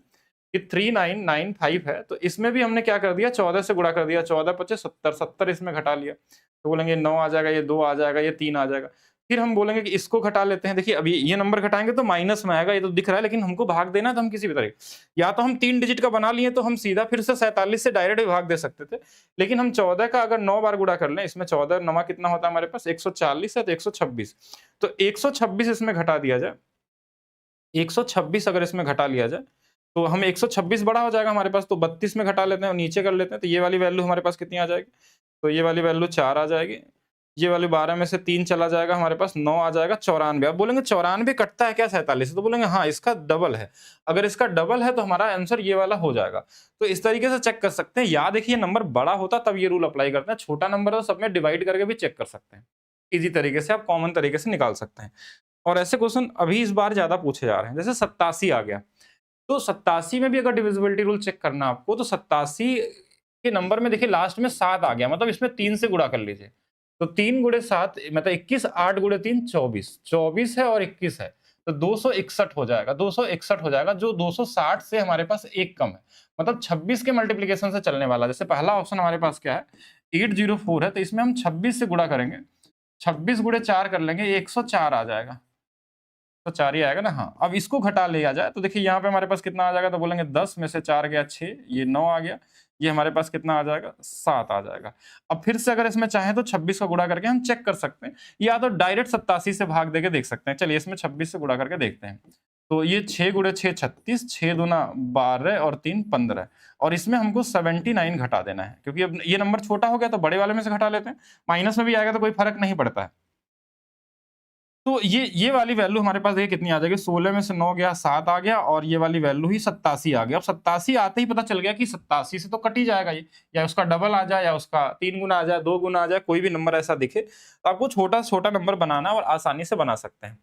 कि 3995 है, तो इसमें भी हमने क्या कर दिया, 14 से गुणा कर दिया, 14 25 70, 70 इसमें घटा लिया, तो बोलेंगे 9 आ जाएगा, ये 2 आ जाएगा, ये 3 आ जाएगा। फिर हम बोलेंगे कि इसको घटा लेते हैं। देखिए अभी ये नंबर घटाएंगे तो माइनस में आएगा, ये तो दिख रहा है, लेकिन हमको भाग देना है, तो हम किसी भी तरीके, या तो हम 3 डिजिट का बना लिए तो हम सीधा फिर से 47 से डायरेक्ट भाग दे सकते थे, लेकिन हम 14 का अगर 9 बार गुणा कर लें, इसमें 14 9 कितना होता है हमारे पास, 140 है, तो 126, तो 126 इसमें घटा दिया जाए, 126 अगर इसमें घटा लिया जाए, तो हम 126 बड़ा हो जाएगा हमारे पास, तो 32 में घटा लेते हैं और नीचे कर लेते हैं, तो ये वाली वैल्यू हमारे पास कितनी आ जाएगी, तो ये वाली वैल्यू 4 आ जाएगी, ये वाली 12 में से 3 चला जाएगा, हमारे पास 9 आ जाएगा, 94। अब बोलेंगे 94 कटता है क्या 47 से, तो बोलेंगे हाँ इसका डबल है। अगर इसका डबल है तो हमारा आंसर ये वाला हो जाएगा। तो इस तरीके से चेक कर सकते हैं, या देखिए नंबर बड़ा होता तब ये रूल अप्लाई करते हैं, छोटा नंबर है तो सब में डिवाइड करके भी चेक कर सकते हैं। इजी तरीके से आप कॉमन तरीके से निकाल सकते हैं। और ऐसे क्वेश्चन अभी इस बार ज्यादा पूछे जा रहे हैं, जैसे 87 आ गया, तो 87 में भी अगर डिविजिबिलिटी रूल चेक करना आपको, तो 87 के नंबर में देखिए लास्ट में 7 आ गया, मतलब इसमें 3 से गुणा कर लीजिए, तो 3 गुणे 7 मतलब 21, 8 गुणे 3 24, 24 है और 21 है, तो 261 हो जाएगा, 261 हो जाएगा, जो 260 से हमारे पास एक कम है, मतलब 26 के मल्टीप्लीकेशन से चलने वाला। जैसे पहला ऑप्शन हमारे पास क्या है, 804 है, तो इसमें हम 26 से गुणा करेंगे, 26 गुणे 4 कर लेंगे, 104 आ जाएगा। तो 4 ही आएगा ना, हाँ। अब इसको घटा लिया जाए तो देखिए यहाँ पे हमारे पास कितना आ जाएगा, तो बोलेंगे 10 में से 4 गया 6, ये 9 आ गया, ये हमारे पास कितना आ जाएगा 7 आ जाएगा। अब फिर से अगर इसमें चाहें तो 26 का गुणा करके हम चेक कर सकते हैं, या तो डायरेक्ट 87 से भाग देके देख सकते हैं। चलिए इसमें 26 से गुणा करके देखते हैं। तो ये 6 गुणे 6 36, 6 दूना 12 और 3 15, और इसमें हमको 79 घटा देना है, क्योंकि अब ये नंबर छोटा हो गया तो बड़े वाले में से घटा लेते हैं। माइनस में भी आएगा तो कोई फर्क नहीं पड़ता है। तो ये वाली वैल्यू हमारे पास देखिए कितनी आ जाएगी, 16 में से 9 गया 7 आ गया, और ये वाली वैल्यू ही 87 आ गया। अब 87 आते ही पता चल गया कि 87 से तो कट ही जाएगा ये, या उसका डबल आ जाए, या उसका 3 गुना आ जाए, 2 गुना आ जाए, कोई भी नंबर ऐसा दिखे तो आपको छोटा छोटा नंबर बनाना और आसानी से बना सकते हैं।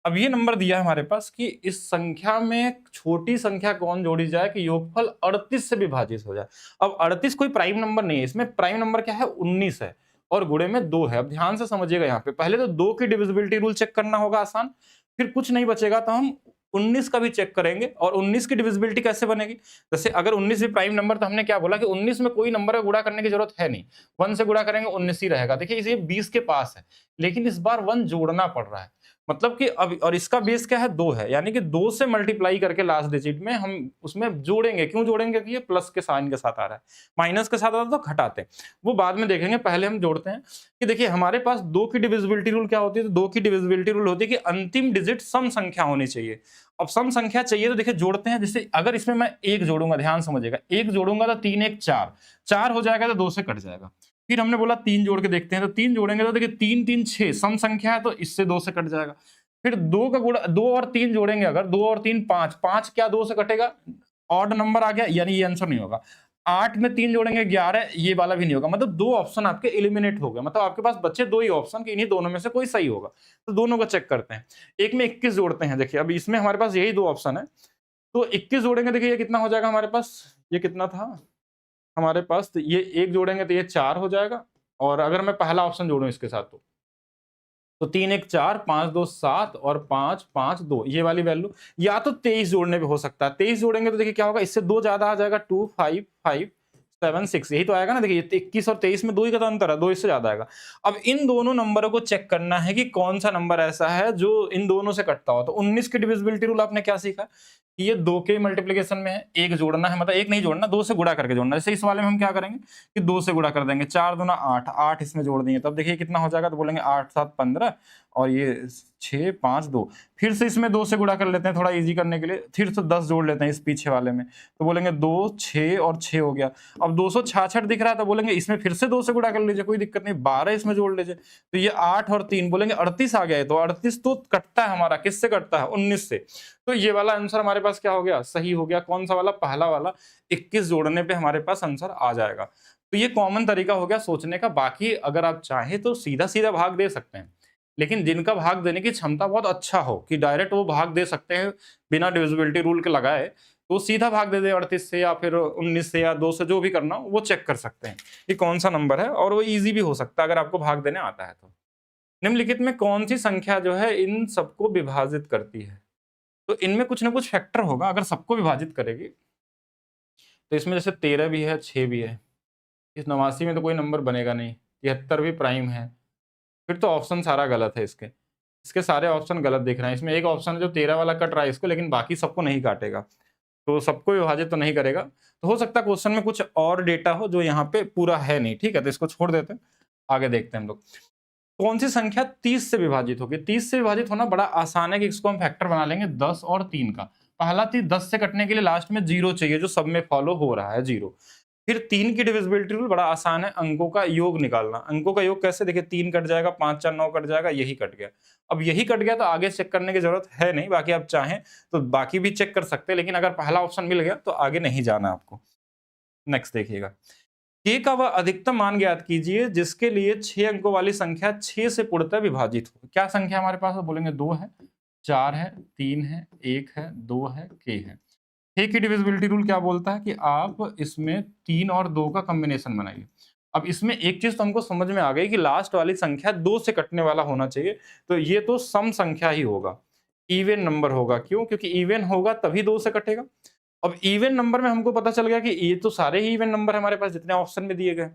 अब ये नंबर दिया है हमारे पास कि इस संख्या में छोटी संख्या कौन जोड़ी जाए कि योगफल 38 से विभाजित हो जाए। अब 38 कोई प्राइम नंबर नहीं है, इसमें प्राइम नंबर क्या है 19 है, और गुणे में 2 है। अब ध्यान से समझिएगा, यहाँ पे पहले तो 2 की डिविजिबिलिटी रूल चेक करना होगा आसान, फिर कुछ नहीं बचेगा तो हम 19 का भी चेक करेंगे। और 19 की डिविजिबिलिटी कैसे बनेगी, जैसे अगर 19 भी प्राइम नंबर, तो हमने क्या बोला कि 19 में कोई नंबर का गुणा करने की जरूरत है नहीं, 1 से गुणा करेंगे 19 ही रहेगा। देखिए इसे 20 के पास है, लेकिन इस बार 1 जोड़ना पड़ रहा है, मतलब कि अब, और इसका बेस क्या है 2 है, यानी कि 2 से मल्टीप्लाई करके लास्ट डिजिट में हम उसमें जोड़ेंगे। क्यों जोड़ेंगे, क्योंकि ये प्लस के साइन के साथ आ रहा है, माइनस के साथ आता तो घटाते, वो बाद में देखेंगे। पहले हम जोड़ते हैं कि देखिए हमारे पास 2 की डिविजिबिलिटी रूल क्या होती है, तो 2 की डिविजिबिलिटी रूल होती है कि अंतिम डिजिट सम संख्या होनी चाहिए। अब सम संख्या चाहिए तो देखिए जोड़ते हैं, जैसे अगर इसमें मैं 1 जोड़ूंगा, ध्यान समझिएगा, 1 जोड़ूंगा तो 3 1 4, 4 हो जाएगा तो 2 से कट जाएगा। फिर हमने बोला 3 जोड़ के देखते हैं, तो 3 जोड़ेंगे तो देखिए 3 3 6 सम संख्या है, तो इससे 2 से कट जाएगा। फिर 2 का गुणा, 2 और 3 जोड़ेंगे, अगर 2 और 3 5, 5 क्या 2 से कटेगा, ऑड नंबर आ गया, यानी ये आंसर नहीं होगा। 8 में 3 जोड़ेंगे 11, ये वाला भी नहीं होगा, मतलब 2 ऑप्शन आपके एलिमिनेट हो गए, मतलब आपके पास बचे 2 ही ऑप्शन कि इन्हीं दोनों में से कोई सही होगा। तो दोनों को चेक करते हैं। एक में 21 जोड़ते हैं, देखिए अब इसमें हमारे पास यही 2 ऑप्शन है, तो 21 जोड़ेंगे, देखिए ये कितना हो जाएगा हमारे पास, ये कितना था हमारे पास, तो ये 1 जोड़ेंगे तो ये 4 हो जाएगा, और अगर मैं पहला ऑप्शन जोड़ूं इसके साथ तो 3 1 4, 5 2 7 और 5 5 2, ये वाली वैल्यू, या तो 23 जोड़ने पे हो सकता है। 23 जोड़ेंगे तो देखिए क्या होगा, इससे 2 ज्यादा आ जाएगा, 2 5 5 7 6, यही तो आएगा ना। देखिए 21 और 23 में 2 ही का तो अंतर है, 2 इससे ज्यादा आएगा। अब इन दोनों नंबरों को चेक करना है कि कौन सा नंबर ऐसा है जो इन दोनों से कटता हो। तो 19 की डिविजिबिलिटी रूल आपने क्या सीखा कि ये 2 के मल्टीप्लिकेशन में है, 1 जोड़ना है, मतलब 1 नहीं जोड़ना, 2 से गुणा करके जोड़ना। जैसे इस वाले में हम क्या करेंगे कि 2 से गुणा कर देंगे, 4 दूना 8, 8 इसमें जोड़ देंगे, तब देखिए कितना हो जाएगा, तो बोलेंगे 8 7 15, और ये 6 5 2, फिर से इसमें 2 से गुणा कर लेते हैं थोड़ा इजी करने के लिए, फिर से 10 जोड़ लेते हैं इस पीछे वाले में, तो बोलेंगे 2 6 और 6 हो गया। अब 266 दिख रहा है, तो बोलेंगे इसमें फिर से 2 से गुणा कर लीजिए, कोई दिक्कत नहीं, 12 इसमें जोड़ लीजिए, तो ये 8 और 3 बोलेंगे 38 आ गया है। तो 38 तो कटता है हमारा, किससे कटता है 19 से, तो ये वाला आंसर हमारे पास क्या हो गया, सही हो गया। कौन सा वाला, पहला वाला, 21 जोड़ने पे हमारे पास आंसर आ जाएगा। तो ये कॉमन तरीका हो गया सोचने का। बाकी अगर आप चाहें तो सीधा सीधा भाग दे सकते हैं, लेकिन जिनका भाग देने की क्षमता बहुत अच्छा हो कि डायरेक्ट वो भाग दे सकते हैं बिना डिविजिबिलिटी रूल के लगाए, तो सीधा भाग दे दे 38 से या फिर 19 से या 2 से, जो भी करना हो वो चेक कर सकते हैं कि कौन सा नंबर है, और वो इजी भी हो सकता है अगर आपको भाग देने आता है तो। निम्नलिखित में कौन सी संख्या जो है इन सबको विभाजित करती है, तो इनमें कुछ ना कुछ फैक्टर होगा। अगर सबको विभाजित करेगी तो इसमें जैसे 13 भी है, 6 भी है, इस 89 में तो कोई नंबर बनेगा नहीं, 73 भी प्राइम है, फिर तो ऑप्शन सारा गलत है। इसके इसके सारे ऑप्शन गलत दिख रहे हैं। इसमें एक ऑप्शन है जो 13 वाला कट रहा है इसको, लेकिन बाकी सबको नहीं काटेगा, तो सबको विभाजित तो नहीं करेगा। तो हो सकता है क्वेश्चन में कुछ और डेटा हो जो यहाँ पे पूरा है नहीं, ठीक है, तो इसको छोड़ देते हैं, आगे देखते हैं हम लोग। कौन सी संख्या 30 से विभाजित होगी। 30 से विभाजित होना बड़ा आसान है कि इसको हम फैक्टर बना लेंगे 10 और 3 का। पहला 10 से कटने के लिए लास्ट में 0 चाहिए, जो सब में फॉलो हो रहा है 0। फिर 3 की डिविजिबिलिटी रूल बड़ा आसान है, अंकों का योग निकालना। अंकों का योग कैसे, देखिए 3 कट जाएगा, 5 4 9 कट जाएगा, यही कट गया। अब यही कट गया तो आगे चेक करने की जरूरत है नहीं, बाकी आप चाहें तो बाकी भी चेक कर सकते हैं, लेकिन अगर पहला ऑप्शन मिल गया तो आगे नहीं जाना आपको। नेक्स्ट देखिएगा, k का वह अधिकतम मान ज्ञात कीजिए जिसके लिए 6 अंकों वाली संख्या 6 से पूर्णतः विभाजित हो। क्या संख्या हमारे पास है, बोलेंगे 2 है, 4 है, 3 है, 1 है, 2 है, k है। k की डिविजिबिलिटी रूल क्या बोलता है कि आप इसमें 3 और 2 का कॉम्बिनेशन बनाइए। अब इसमें एक चीज तो हमको समझ में आ गई कि लास्ट वाली संख्या 2 से कटने वाला होना चाहिए, तो ये तो सम संख्या ही होगा, इवन नंबर होगा। क्यों, क्योंकि इवन होगा तभी 2 से कटेगा। अब इवन नंबर में हमको पता चल गया कि ये तो सारे ही इवन नंबर हमारे पास जितने ऑप्शन में दिए गए,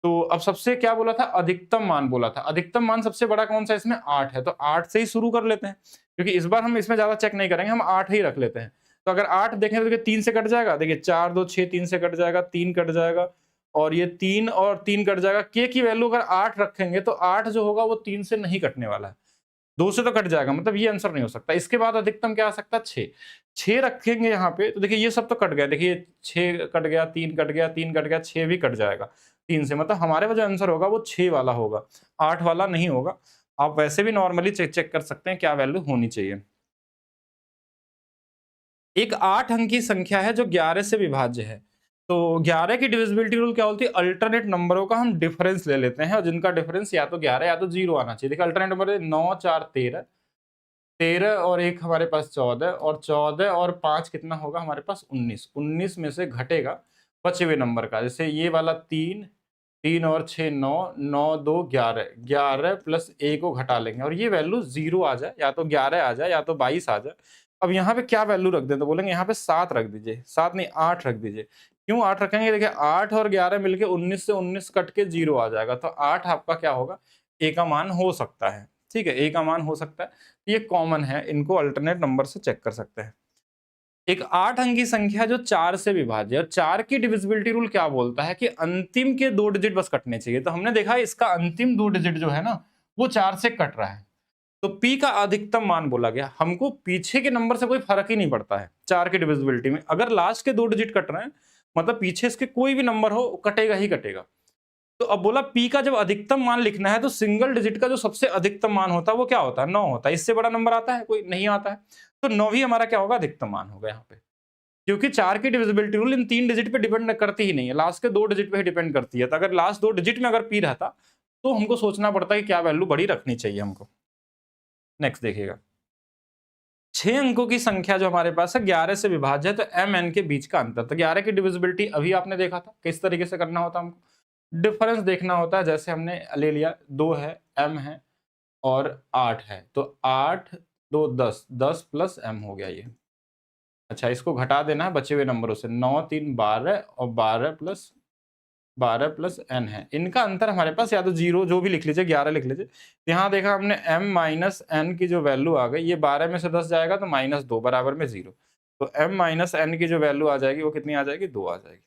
तो अब सबसे क्या बोला था, अधिकतम मान बोला था। अधिकतम मान सबसे बड़ा कौन सा इसमें, 8 है, तो 8 से ही शुरू कर लेते हैं, क्योंकि इस बार हम इसमें ज्यादा चेक नहीं करेंगे, हम 8 ही रख लेते हैं। तो अगर 8 देखें तो देखिए 3 से कट जाएगा, देखिए 4 2 6, 3 से कट जाएगा, 3 कट जाएगा, और ये 3 और 3 कट जाएगा। के की वैल्यू अगर 8 रखेंगे तो 8 जो होगा वो 3 से नहीं कटने वाला है, 2 से तो कट जाएगा, मतलब ये आंसर नहीं हो सकता। इसके बाद अधिकतम क्या आ सकता है, 6। 6 रखेंगे यहाँ पे तो देखिए ये सब तो कट गया, देखिए 6 कट गया, 3 कट गया, 3 कट गया, 6 भी कट जाएगा 3 से, मतलब हमारे पास जो आंसर होगा वो 6 वाला होगा, 8 वाला नहीं होगा। आप वैसे भी नॉर्मली चेक कर सकते हैं क्या वैल्यू होनी चाहिए। एक 8 अंक की संख्या है जो 11 से विभाज्य है। तो 11 की डिविजिबिलिटी रूल क्या होती है, अल्टरनेट नंबरों का हम डिफरेंस ले लेते हैं, और जिनका डिफरेंस या तो 11 या तो 0 आना चाहिए। देखिए अल्टरनेट नंबर है 9 4 13, 13 और 1 हमारे पास 14, और 14 और 5 कितना होगा हमारे पास 19। 19 में से घटेगा बचे हुए नंबर का, जैसे ये वाला 3, 3 और 6 9, 9 2 11, 11 प्लस a को घटा लेंगे और ये वैल्यू 0 आ जाए, या तो 11 आ जाए या तो 22 आ जाए। अब यहाँ पे क्या वैल्यू रख दें, तो बोलेंगे यहाँ पे 7 रख दीजिए, 7 नहीं 8 रख दीजिए। क्यों 8 रखेंगे, देखिए 8 और 11 मिलके 19 से 19 कट के 0 आ जाएगा, तो 8 आपका क्या होगा, a का मान हो सकता है। ठीक है, a का मान हो सकता है, ये कॉमन है, इनको अल्टरनेट नंबर से चेक कर सकते हैं। एक 8 अंकी संख्या जो 4 से विभाज्य है, और 4 की डिविजिबिलिटी रूल क्या बोलता है कि अंतिम के 2 डिजिट बस कटने चाहिए। तो हमने देखा इसका अंतिम 2 डिजिट जो है ना वो 4 से कट रहा है, तो p का अधिकतम मान बोला गया। हमको पीछे के नंबर से कोई फर्क ही नहीं पड़ता है 4 की डिविजिबिलिटी में, अगर लास्ट के 2 डिजिट कट रहे हैं मतलब पीछे इसके कोई भी नंबर हो कटेगा ही कटेगा। तो अब बोला p का जब अधिकतम मान लिखना है तो सिंगल डिजिट का जो सबसे अधिकतम मान होता है वो क्या होता है, 9 होता है। इससे बड़ा नंबर आता है कोई, नहीं आता है, तो 9 ही हमारा क्या होगा, अधिकतम मान होगा यहाँ पे। क्योंकि 4 की डिविजिबिलिटी रूल इन 3 डिजिट पे डिपेंड करती ही नहीं है, लास्ट के 2 डिजिट पे ही डिपेंड करती है। तो अगर लास्ट 2 डिजिट में अगर p रहता तो हमको सोचना पड़ता है कि क्या वैल्यू बड़ी रखनी चाहिए हमको। नेक्स्ट देखिएगा, 6 अंकों की संख्या जो हमारे पास है 11 से विभाज्य है, तो m n के बीच का अंतर। तो 11 की डिविजिबिलिटी अभी आपने देखा था किस तरीके से करना होता है, हमको डिफरेंस देखना होता है। जैसे हमने ले लिया 2 है, m है और 8 है, तो 8 2 10, 10 प्लस m हो गया ये। अच्छा, इसको घटा देना है बचे हुए नंबरों से, 9 3 12 और 12 प्लस n है। इनका अंतर हमारे पास या तो 0 जो भी लिख लीजिए, 11 लिख लीजिए। तो यहाँ देखा हमने m माइनस n की जो वैल्यू आ गई, ये 12 में से 10 जाएगा तो -2 बराबर में 0। तो m माइनस n की जो वैल्यू आ जाएगी वो कितनी आ जाएगी, 2 आ जाएगी।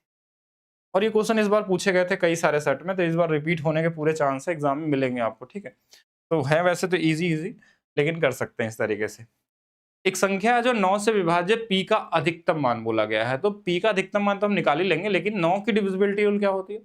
और ये क्वेश्चन इस बार पूछे गए थे कई सारे सेट में, तो इस बार रिपीट होने के पूरे चांस है, एग्जाम में मिलेंगे आपको। ठीक है, तो है वैसे तो इजी लेकिन कर सकते हैं इस तरीके से। एक संख्या है जो 9 से विभाज्य p का अधिकतम मान बोला गया है, तो p का अधिकतम मान तो हम निकाल ही लेंगे, लेकिन 9 की डिविजिबिलिटी रूल क्या होती है,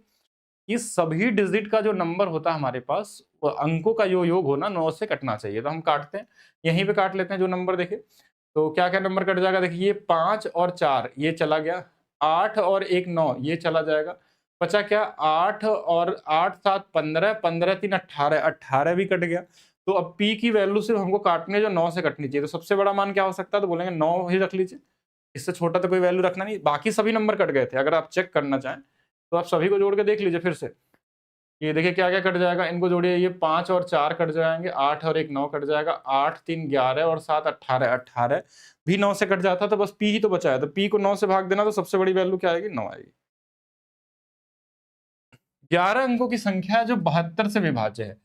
ये सभी डिजिट का जो नंबर होता है हमारे पास, वो अंकों का जो योग होना 9 से कटना चाहिए। तो हम काटते हैं, यहीं पे काट लेते हैं जो नंबर देखे। तो क्या क्या नंबर कट जाएगा, देखिए ये 5 और 4 ये चला गया, 8 और 1 9 ये चला जाएगा, बचा क्या 8 और 8 7 15, 15 3 18, 18 भी कट गया। तो अब p की वैल्यू सिर्फ हमको काटनी है जो 9 से कटनी चाहिए। तो सबसे बड़ा मान क्या हो सकता है, तो बोलेंगे 9 ही रख लीजिए, इससे छोटा तो कोई वैल्यू रखना नहीं। बाकी सभी नंबर कट गए थे, अगर आप चेक करना चाहें तो आप सभी को जोड़ के देख लीजिए फिर से। ये देखिए क्या क्या कट जाएगा, इनको जोड़िए, ये 5 और 4 कट जाएंगे, 8 और 1 9 कट जाएगा, 8 3 11 और 7 18, 18 भी 9 से कट जाता, तो बस p ही तो बचा है। तो p को 9 से भाग देना, तो सबसे बड़ी वैल्यू क्या आएगी, 9 आएगी। 11 अंकों की संख्या है जो 72 से विभाज्य है।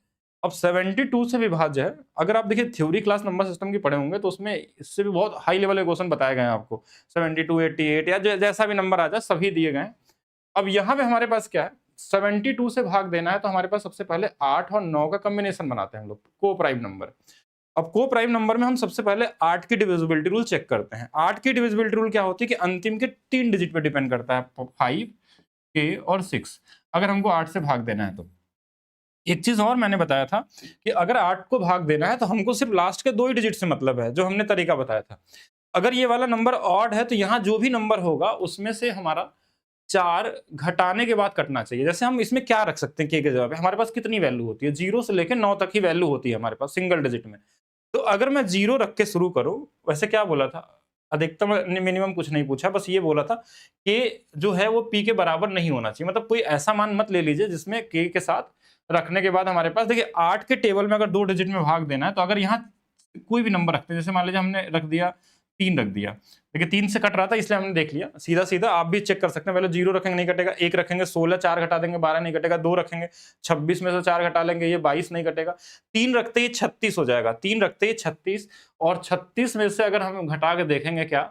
अब 72 से विभाज्य है, अगर आप देखिए थ्योरी क्लास नंबर सिस्टम की पढ़े होंगे तो उसमें इससे भी बहुत हाई लेवल के क्वेश्चन बताए गए हैं आपको, 72 88 या जैसा भी नंबर आ जाए सभी दिए गए हैं। अब यहाँ पे हमारे पास क्या है, 72 से भाग देना है, तो हमारे पास सबसे पहले 8 और 9 का कॉम्बिनेशन बनाते हैं हम लोग, को प्राइम नंबर। अब को प्राइम नंबर में हम सबसे पहले 8 की डिविजिबिलिटी रूल चेक करते हैं। 8 की डिविजिबिलिटी रूल क्या होती है कि अंतिम के 3 डिजिट पे डिपेंड करता है, 5 k और 6, अगर हमको 8 से भाग देना है तो। एक चीज और मैंने बताया था कि अगर 8 को भाग देना है तो हमको सिर्फ लास्ट के 2 ही डिजिट से मतलब है, जो हमने तरीका बताया था। अगर ये वाला नंबर ऑड है तो यहाँ जो भी नंबर होगा उसमें से हमारा 4 घटाने के बाद कटना चाहिए। जैसे हम इसमें क्या रख सकते हैं, के जगह पे हमारे पास कितनी वैल्यू होती है, 0 से लेकर 9 तक ही वैल्यू होती है हमारे पास सिंगल डिजिट में। तो अगर मैं 0 रख के शुरू करूं, वैसे क्या बोला था, अधिकतम मिनिमम कुछ नहीं पूछा, बस ये बोला था कि जो है वो p के बराबर नहीं होना चाहिए। मतलब कोई ऐसा मान मत ले लीजिए जिसमें k के साथ रखने के बाद हमारे पास, देखिए 8 के टेबल में अगर 2 डिजिट में भाग देना है, तो अगर यहाँ कोई भी नंबर रखते हैं, जैसे मान लीजिए हमने रख दिया 3 रख दिया। देखिए 3 से कट रहा था इसलिए हमने देख लिया। सीधा-सीधा आप भी चेक कर सकते हैं, पहले 0 रखेंगे नहीं कटेगा, 1 रखेंगे 16, 4 घटा देंगे 12 नहीं कटेगा, 2 रखेंगे 26 में से 4 घटा लेंगे ये 22 नहीं कटेगा, 3 रखते ही 36 हो जाएगा, 3 रखते ही 36 और 36 में से अगर हम घटा के देखेंगे क्या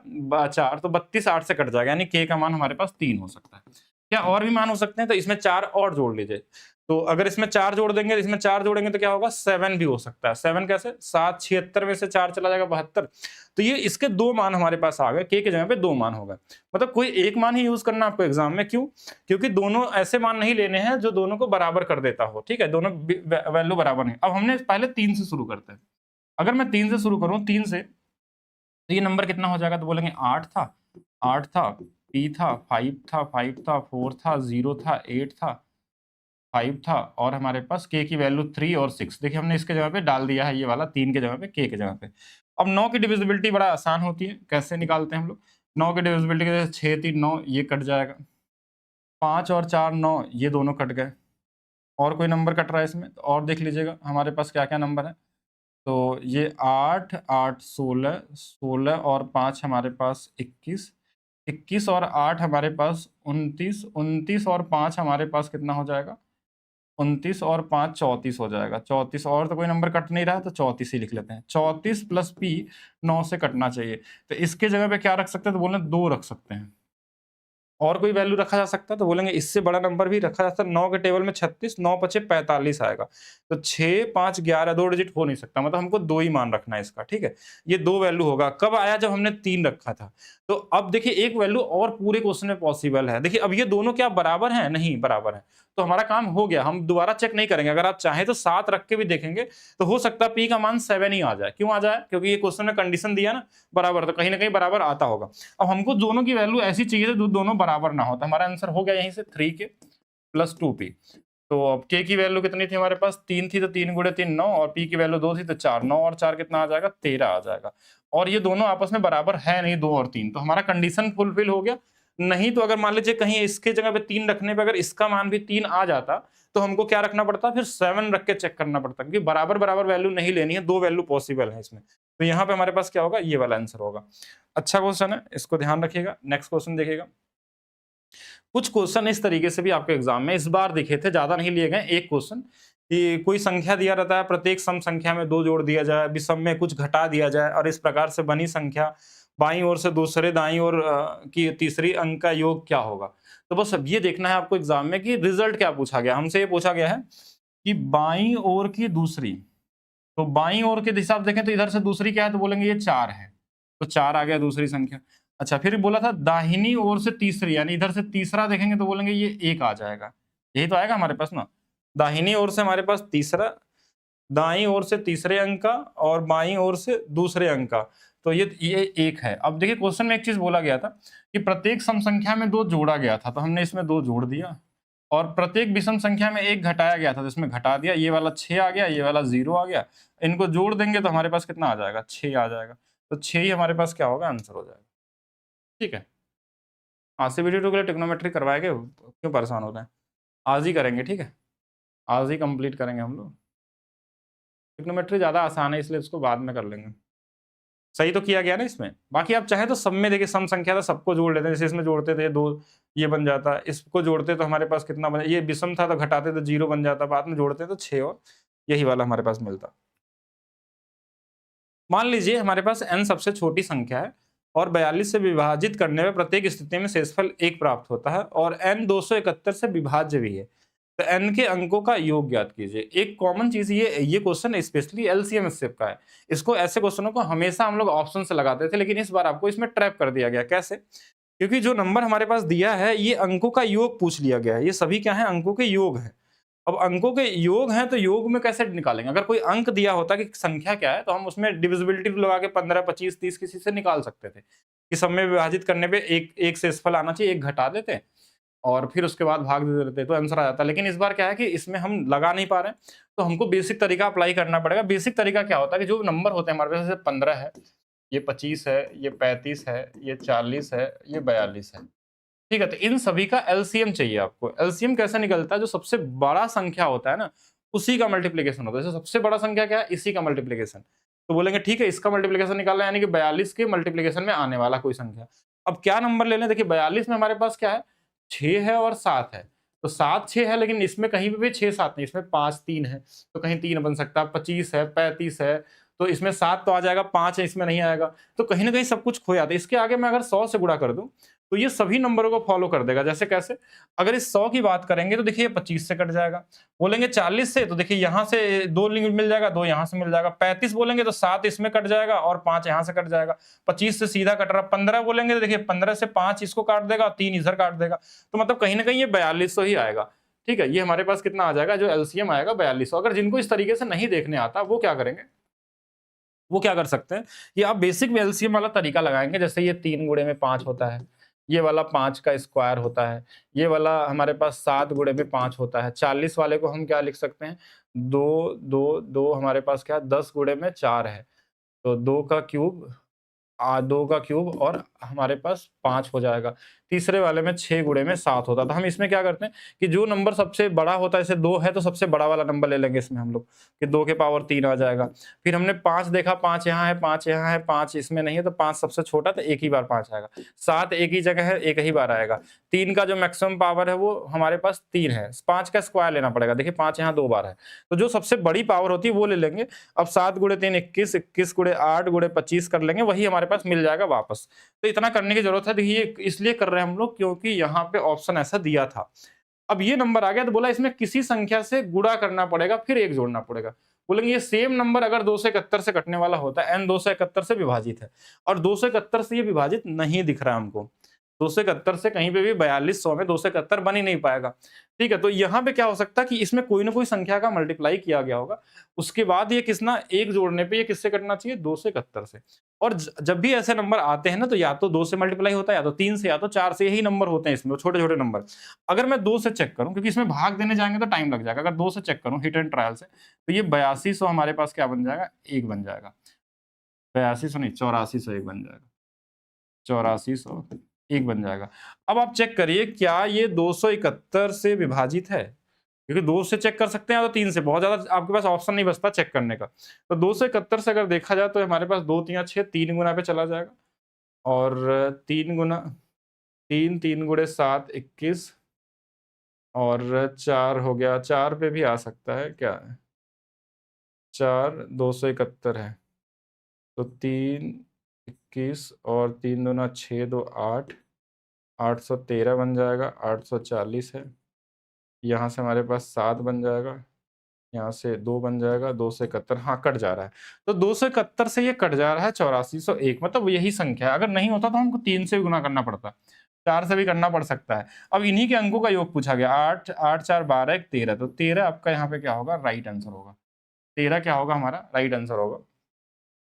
4 तो 32 8 से कट जाएगा, यानी k का मान हमारे पास 3 हो सकता है। क्या और भी मान हो सकते हैं? तो इसमें 4 और जोड़ लीजिए। तो अगर इसमें 4 जोड़ देंगे, इसमें 4 जोड़ेंगे तो क्या होगा 7 भी हो सकता है। 7 कैसे? 7 76 में से 4 चला जाएगा 72। तो ये इसके 2 मान हमारे पास आ गए, k की जगह पे 2 मान हो गए। मतलब कोई एक मान ही यूज करना आपको एग्जाम में, क्यों? क्योंकि दोनों ऐसे मान नहीं लेने हैं जो दोनों को बराबर कर देता हो, ठीक है? दोनों वैल्यू बराबर नहीं। अब हमने पहले 3 से शुरू करते हैं। अगर मैं 3 से शुरू करूं, 3 से तो ये नंबर कितना हो जाएगा? तो बोलेंगे 8 था, 8 था, p था, 5 था, 5 था, 4 था, 0 था, 8 था, 5 था और हमारे पास k की वैल्यू 3 और 6। देखिए हमने इसके जगह पे डाल दिया है ये वाला 3 के जगह पे k के जगह पे। अब 9 की डिविजिबिलिटी बड़ा आसान होती है, कैसे निकालते हैं हम लोग? 9 की डिविजिबिलिटी के 6 3 9 ये कट जाएगा, 5 और 4 9 ये दोनों कट गए। और कोई नंबर कट रहा है इसमें? तो और देख लीजिएगा हमारे पास क्या-क्या नंबर है। तो ये 8 8 16 16 और 5 हमारे पास 21 21 और 8 हमारे पास 29 29 और 5 हमारे पास कितना हो जाएगा? 29 और 5 34 हो जाएगा। 34 और तो कोई नंबर कट नहीं रहा है तो 34 ही लिख लेते हैं। 34 प्लस p 9 से कटना चाहिए। तो इसके जगह पे क्या रख सकते हैं? तो बोले 2 रख सकते हैं। और कोई वैल्यू रखा जा सकता है? तो बोलेंगे इससे बड़ा नंबर भी रखा जा सकता है। 9 के टेबल में 36 9 पचे 45 आएगा। तो 6 5 11 2 डिजिट हो नहीं सकता, मतलब हमको 2 ही मान रखना है इसका, ठीक है? ये 2 वैल्यू होगा। कब आया? जब हमने 3 रखा था। तो अब देखिए एक वैल्यू और पूरे क्वेश्चन में पॉसिबल है। देखिए अब ये दोनों क्या बराबर हैं? नहीं बराबर है। तो हमारा काम हो गया, हम दोबारा चेक नहीं करेंगे। अगर आप चाहें तो 7 रख के भी देखेंगे तो हो सकता है p का मान 7 ही आ जाए। क्यों आ जाए? क्योंकि ये क्वेश्चन में कंडीशन दिया ना बराबर, तो कहीं ना कहीं बराबर आता होगा। अब हमको दोनों की वैल्यू ऐसी चाहिए जो दोनों बराबर ना हो। तो हमारा आंसर हो गया यहीं से 3k प्लस 2p। तो अब k की वैल्यू कितनी थी हमारे पास? 3 थी, तो 3 गुणे 3 9 और p की वैल्यू 2 थी तो 4 9 और 4 कितना आ जाएगा? 13 आ जाएगा। और ये दोनों आपस में बराबर है नहीं, 2 और 3, तो हमारा कंडीशन फुलफिल हो गया। नहीं तो अगर मान लीजिए कहीं इसके जगह पे 3 रखने पे अगर इसका मान भी 3 आ जाता तो हमको क्या रखना पड़ता? फिर 7 रख के चेक करना पड़ता, क्योंकि बराबर बराबर वैल्यू नहीं लेनी है, 2 वैल्यू पॉसिबल है इसमें। तो यहाँ पे हमारे पास क्या होगा? ये वाला आंसर होगा। अच्छा क्वेश्चन है, इसको ध्यान रखिएगा। नेक्स्ट क्वेश्चन देखिएगा। कुछ क्वेश्चन इस तरीके से भी आपके एग्जाम में इस बार दिखे थे, ज्यादा नहीं लिए गए। एक क्वेश्चन कि कोई संख्या दिया रहता है, प्रत्येक सम संख्या में 2 जोड़ दिया जाए, विषम में कुछ घटा दिया जाए और इस प्रकार से बनी संख्या बाईं ओर से दूसरे दाईं ओर की तीसरी अंक का योग क्या होगा। तो बस अब ये देखना है आपको एग्जाम में कि रिजल्ट क्या पूछा गया। हमसे ये पूछा गया है कि बाईं ओर की दूसरी, तो बाईं ओर के हिसाब देखें तो इधर से दूसरी क्या है? तो बोलेंगे ये 4 है, तो 4 आ गया दूसरी संख्या। अच्छा फिर बोला था दाहिनी ओर से तीसरी, यानी इधर से तीसरा देखेंगे तो बोलेंगे ये 1 आ जाएगा। यही तो आएगा हमारे पास ना, दाहिनी ओर से हमारे पास तीसरा, दाईं ओर से तीसरे अंक का और बाईं ओर से दूसरे अंक का, तो ये 1 है। अब देखिए क्वेश्चन में एक चीज बोला गया था कि प्रत्येक सम संख्या में 2 जोड़ा गया था, तो हमने इसमें 2 जोड़ दिया और प्रत्येक विषम संख्या में 1 घटाया गया था, तो इसमें घटा दिया। ये वाला 6 आ गया, ये वाला 0 आ गया। इनको जोड़ देंगे तो हमारे पास कितना आ जाएगा? 6 आ जाएगा। तो 6 ही हमारे पास क्या होगा? आंसर हो जाएगा। ठीक है, आज से वीडियो 2 के लिए ट्रिग्नोमेट्री करवाएंगे, क्यों परेशान हो रहे हैं? आज ही करेंगे, ठीक है, आज ही कंप्लीट करेंगे हम लोग। ट्रिग्नोमेट्री ज़्यादा आसान है इसलिए इसको बाद में कर लेंगे। सही तो किया गया ना इसमें। बाकी आप चाहे तो सब में देखिए सम संख्या था, सबको जोड़ लेते हैं। जैसे इसमें जोड़ते थे 2 ये बन जाता, इसको जोड़ते तो हमारे पास कितना बना, ये विषम था तो घटाते तो 0 बन जाता, बाद में जोड़ते तो 6 और यही वाला हमारे पास मिलता। मान लीजिए हमारे पास n सबसे छोटी संख्या है और 42 से विभाजित करने में प्रत्येक स्थिति में शेषफल 1 प्राप्त होता है और n 271 से विभाज्य भी है, तो n के अंकों का योग ज्ञात कीजिए। एक कॉमन चीज ये क्वेश्चन स्पेशली एलसीएम स्टेप का है। इसको ऐसे क्वेश्चनों को हमेशा हम लोग ऑप्शन से लगाते थे, लेकिन इस बार आपको इसमें ट्रैप कर दिया गया। कैसे? क्योंकि जो नंबर हमारे पास दिया है ये अंकों का योग पूछ लिया गया है। ये सभी क्या है? अंकों के योग है। अब अंकों के योग हैं तो योग में कैसे निकालेंगे? अगर कोई अंक दिया होता कि संख्या क्या है तो हम उसमें डिविजिबिलिटी लगा के 15 25 30 किसी से निकाल सकते थे कि सब में विभाजित करने पे एक शेषफल आना चाहिए, एक घटा देते और फिर उसके बाद भाग दे देते तो आंसर आ जाता। लेकिन इस बार क्या है कि इसमें हम लगा नहीं पा रहे, तो हमको बेसिक तरीका अप्लाई करना पड़ेगा। बेसिक तरीका क्या होता है कि जो नंबर होते हैं हमारे पास, जैसे 15 है, ये 25 है, ये 35 है, ये 40 है, ये 42 है, ठीक है। तो इन सभी का एलसीएम चाहिए आपको। एलसीएम कैसे निकलता है? जो सबसे बड़ा संख्या होता है ना उसी का मल्टीप्लीकेशन होता है। जैसे सबसे बड़ा संख्या क्या है? इसी का मल्टीप्लीकेशन। तो बोलेंगे ठीक है, इसका मल्टीप्लिकेशन निकालना, यानी कि 42 के मल्टीप्लिकेशन में आने वाला कोई संख्या। अब क्या नंबर ले लें? देखिए 42 में हमारे पास क्या है, 6 है और 7 है। तो 7 6 है, लेकिन इसमें कहीं पे भी 6 7 नहीं, इसमें 5 3 है, तो कहीं 3 बन सकता है, 25 है, 35 है, तो इसमें 7 तो आ जाएगा, 5 है इसमें नहीं आएगा, तो कहीं न कहीं सब कुछ खो जाता है। इसके आगे मैं अगर 100 से गुणा कर दूं, तो ये सभी नंबरों को फॉलो कर देगा। जैसे कैसे? अगर इस 100 की बात करेंगे तो देखिए ये 25 से कट जाएगा। बोलेंगे 40 से, तो देखिए यहाँ से 2 मिल जाएगा, 2 यहाँ से मिल जाएगा। 35 बोलेंगे तो 7 इसमें कट जाएगा और 5 यहाँ से कट जाएगा। 25 से सीधा कट रहा। 15 बोलेंगे तो देखिए 15 से 5 इसको काट देगा और 3 इधर काट देगा। तो मतलब कहीं न कहीं ये 4200 ही आएगा। ठीक है? ये हमारे पास कितना आ जाएगा, जो एलसीएम आएगा 4200। अगर जिनको इस तरीके से नहीं देखने आता, वो क्या करेंगे? वो क्या कर सकते हैं कि आप बेसिक में एलसीएम वाला तरीका लगाएंगे। जैसे ये 3 गुणे में 5 होता है, ये वाला 5 का स्क्वायर होता है, ये वाला हमारे पास 7 गुणे में 5 होता है। 40 वाले को हम क्या लिख सकते हैं, 2 2 2 हमारे पास क्या 10 गुणे में 4 है, तो 2 का क्यूब 2 का क्यूब और हमारे पास 5 हो जाएगा। तीसरे वाले में 6 गुणे में 7 होता है। तो हम इसमें क्या करते हैं कि जो नंबर सबसे बड़ा होता है, जैसे 2 है तो सबसे बड़ा वाला नंबर ले लेंगे इसमें हम लोग, कि 2 के पावर 3 आ जाएगा। फिर हमने 5 देखा, 5 यहाँ है, 5 यहाँ है, 5 इसमें नहीं है, तो 5 सबसे छोटा, तो एक ही बार 5 आएगा। 7 एक ही जगह है, एक ही बार आएगा। 3 का जो मैक्सिमम पावर है वो हमारे पास 3 है। 5 का स्क्वायर लेना पड़ेगा। देखिए 5 यहाँ 2 बार है, तो जो सबसे बड़ी पावर होती है वो ले लेंगे। अब 7 गुणे 3 21, 21 गुणे 8 गुणे 25 कर लेंगे, वही हमारे पास मिल जाएगा वापस। तो इतना करने की जरूरत है। देखिए इसलिए कर रहे हैं हम लोग क्योंकि यहाँ पे ऑप्शन ऐसा दिया था। अब ये नंबर आ गया तो बोला इसमें किसी संख्या से गुणा करना पड़ेगा, फिर एक जोड़ना पड़ेगा। बोलेंगे ये सेम नंबर अगर 271 से कटने वाला होता है, n 271 से विभाजित है, और 271 से ये विभाजित नहीं दिख रहा है हमको। 271 से कहीं पे भी 4200 में 271 बन ही नहीं पाएगा। ठीक है, तो यहाँ पे क्या हो सकता है कि इसमें कोई ना कोई संख्या का मल्टीप्लाई किया गया होगा। उसके बाद ये किसना एक जोड़ने पे ये किससे कटना चाहिए, 271 से। और जब भी ऐसे नंबर आते हैं ना, तो या तो 2 से मल्टीप्लाई होता है, या तो 3 से, या तो 4 से, यही नंबर होते हैं इसमें, छोटे-छोटे नंबर। अगर मैं 2 से चेक करूँ, क्योंकि इसमें भाग देने जाएँगे तो टाइम लग जाएगा। अगर 2 से चेक करूँ हिट एंड ट्रायल से, तो ये 8200 हमारे पास क्या बन जाएगा, 1 बन जाएगा। 8200 नहीं, 8400 1 बन जाएगा। 8400 1 बन जाएगा। अब आप चेक करिए क्या ये 271 से विभाजित है? क्योंकि 2 से चेक कर सकते हैं या तो 3 से, बहुत ज़्यादा आपके पास ऑप्शन नहीं बचता चेक करने का। तो 271 से अगर देखा जाए तो हमारे पास 2 3 6, 3 गुना पे चला जाएगा, और 3 गुना 3 3 गुणे 7 21, और 4 हो गया, 4 पे भी आ सकता है क्या? 4 271 है, तो 3 21 और 3 दूना 6 2 8, 813 बन जाएगा, 840 है। यहाँ से हमारे पास 7 बन जाएगा, यहाँ से 2 बन जाएगा, 271, हाँ, कट जा रहा है। तो 271 से ये कट जा रहा है 8401, मतलब यही संख्या है। अगर नहीं होता तो हमको 3 से भी गुणा करना पड़ता, 4 से भी करना पड़ सकता है। अब इन्हीं के अंकों का योग पूछा गया, 8 8 4 12 1 13, तो 13 आपका यहाँ पे क्या होगा, राइट आंसर होगा। 13 क्या होगा हमारा, राइट आंसर होगा।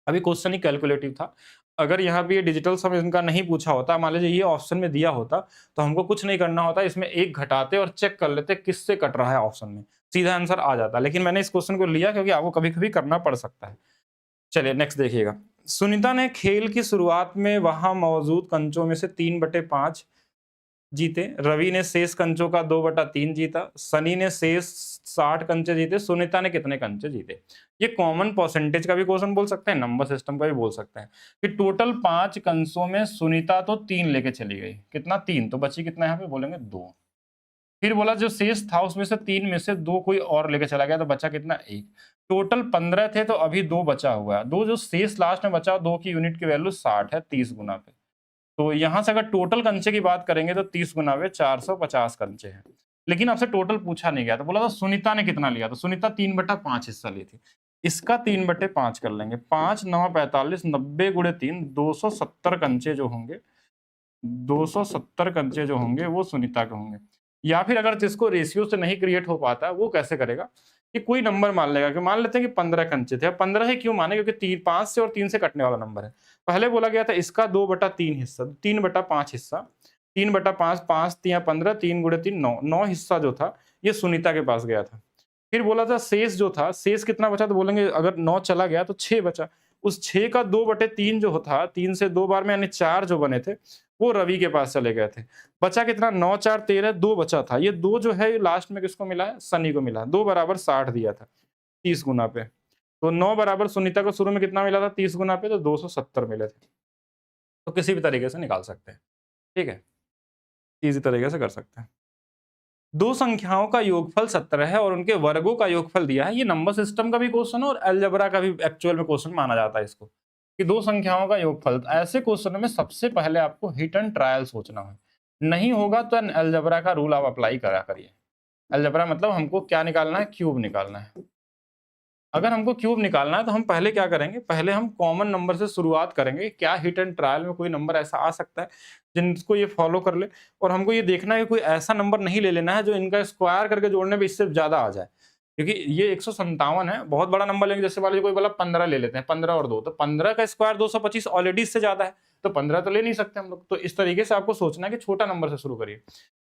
अभी क्वेश्चन ही कैलकुलेटिव था। अगर यहाँ पे ये डिजिटल सम इनका नहीं पूछा होता, मान लीजिए ये ऑप्शन में दिया होता, तो हमको कुछ नहीं करना होता, इसमें 1 घटाते और चेक कर लेते किससे कट रहा है ऑप्शन में, सीधा आंसर आ जाता। लेकिन मैंने इस क्वेश्चन को लिया क्योंकि आपको कभी-कभी करना पड़ सकता है। चलिए नेक्स्ट देखिएगा। सुनीता ने खेल की शुरुआत में वहां मौजूद कंचों में से 3/5 जीते, रवि ने शेष कंचों का 2/3 जीता, सनी ने शेष 60 कंचे जीते, सुनीता ने कितने कंचे जीते? ये कॉमन परसेंटेज का भी क्वेश्चन बोल सकते हैं, नंबर सिस्टम का भी बोल सकते हैं कि टोटल 5 कंचों में सुनीता तो 3 लेके चली गई, कितना 3, तो बची कितना, यहाँ पे बोलेंगे 2। फिर बोला जो शेष था उसमें से 3 में से 2 कोई और लेके चला गया, तो बचा कितना, 1। टोटल 15 थे तो अभी 2 बचा हुआ है, 2 जो शेष लास्ट में बचा, 2 की यूनिट की वैल्यू 60 है 30 गुना पे। तो यहाँ से अगर टोटल कंचे की बात करेंगे तो 30 गुना में 450 कंचे हैं। लेकिन आपसे टोटल पूछा नहीं गया, तो बोला था सुनीता ने कितना लिया, तो सुनीता 3/5 हिस्सा ली थी। इसका 3/5 कर लेंगे, 5 9 45, 90 गुणे 3, 270 कंचे जो होंगे, 270 कंचे जो होंगे वो सुनीता के होंगे। या फिर अगर जिसको रेशियो से नहीं क्रिएट हो पाता, वो कैसे करेगा कि कोई नंबर मान लेगा, कि मान लेते हैं कि 15 कंचे थे। अब 15 ही क्यों माने, क्योंकि 5 से और 3 से कटने वाला नंबर है। पहले बोला गया था इसका 2/3 हिस्सा, 3/5 हिस्सा, 3/5, 5 तिया 15, 3 गुणे 3 9, 9 हिस्सा जो था ये सुनीता के पास गया था। फिर बोला था शेष जो था, शेष कितना बचा, तो बोलेंगे अगर 9 चला गया तो 6 बचा। उस 6 का 2/3 जो था, 3 से 2 बार में, यानी 4 जो बने थे वो रवि के पास चले गए थे। बचा कितना, 9 4 13, 2 बचा था। ये 2 जो है लास्ट में किसको मिला है, सनी को मिला है। 2 बराबर 60 दिया था 30 गुना पे। तो 9 बराबर सुनीता को शुरू में कितना मिला था 30 गुना पे, तो 270 मिले थे। तो किसी भी तरीके से निकाल सकते हैं, ठीक है, इजी तरीके से कर सकते हैं। दो संख्याओं का योगफल 17 है और उनके वर्गों का योगफल दिया है। ये नंबर सिस्टम का भी क्वेश्चन है और अलजेब्रा का भी एक्चुअल में क्वेश्चन माना जाता है इसको, कि दो संख्याओं का योगफल। ऐसे क्वेश्चन में सबसे पहले आपको हिट एंड ट्रायल सोचना है, नहीं होगा तो अलजेब्रा का रूल आप अप्लाई करा करिए। अलजेब्रा मतलब हमको क्या निकालना है, क्यूब निकालना है। अगर हमको क्यूब निकालना है तो हम पहले क्या करेंगे, पहले हम कॉमन नंबर से शुरुआत करेंगे। क्या हिट एंड ट्रायल में कोई नंबर ऐसा आ सकता है जिनको ये फॉलो कर ले, और हमको ये देखना है कि कोई ऐसा नंबर नहीं ले लेना है जो इनका स्क्वायर करके जोड़ने में इससे ज्यादा आ जाए, क्योंकि ये 157 है, बहुत बड़ा नंबर लेंगे। जैसे मान लीजिए कोई बोला 15 ले लेते हैं, 15 और 2, तो 15 का स्क्वायर 225 ऑलरेडी इससे ज्यादा है, तो 15 तो ले नहीं सकते हम लोग। तो इस तरीके से आपको सोचना है कि छोटा नंबर से शुरू करिए,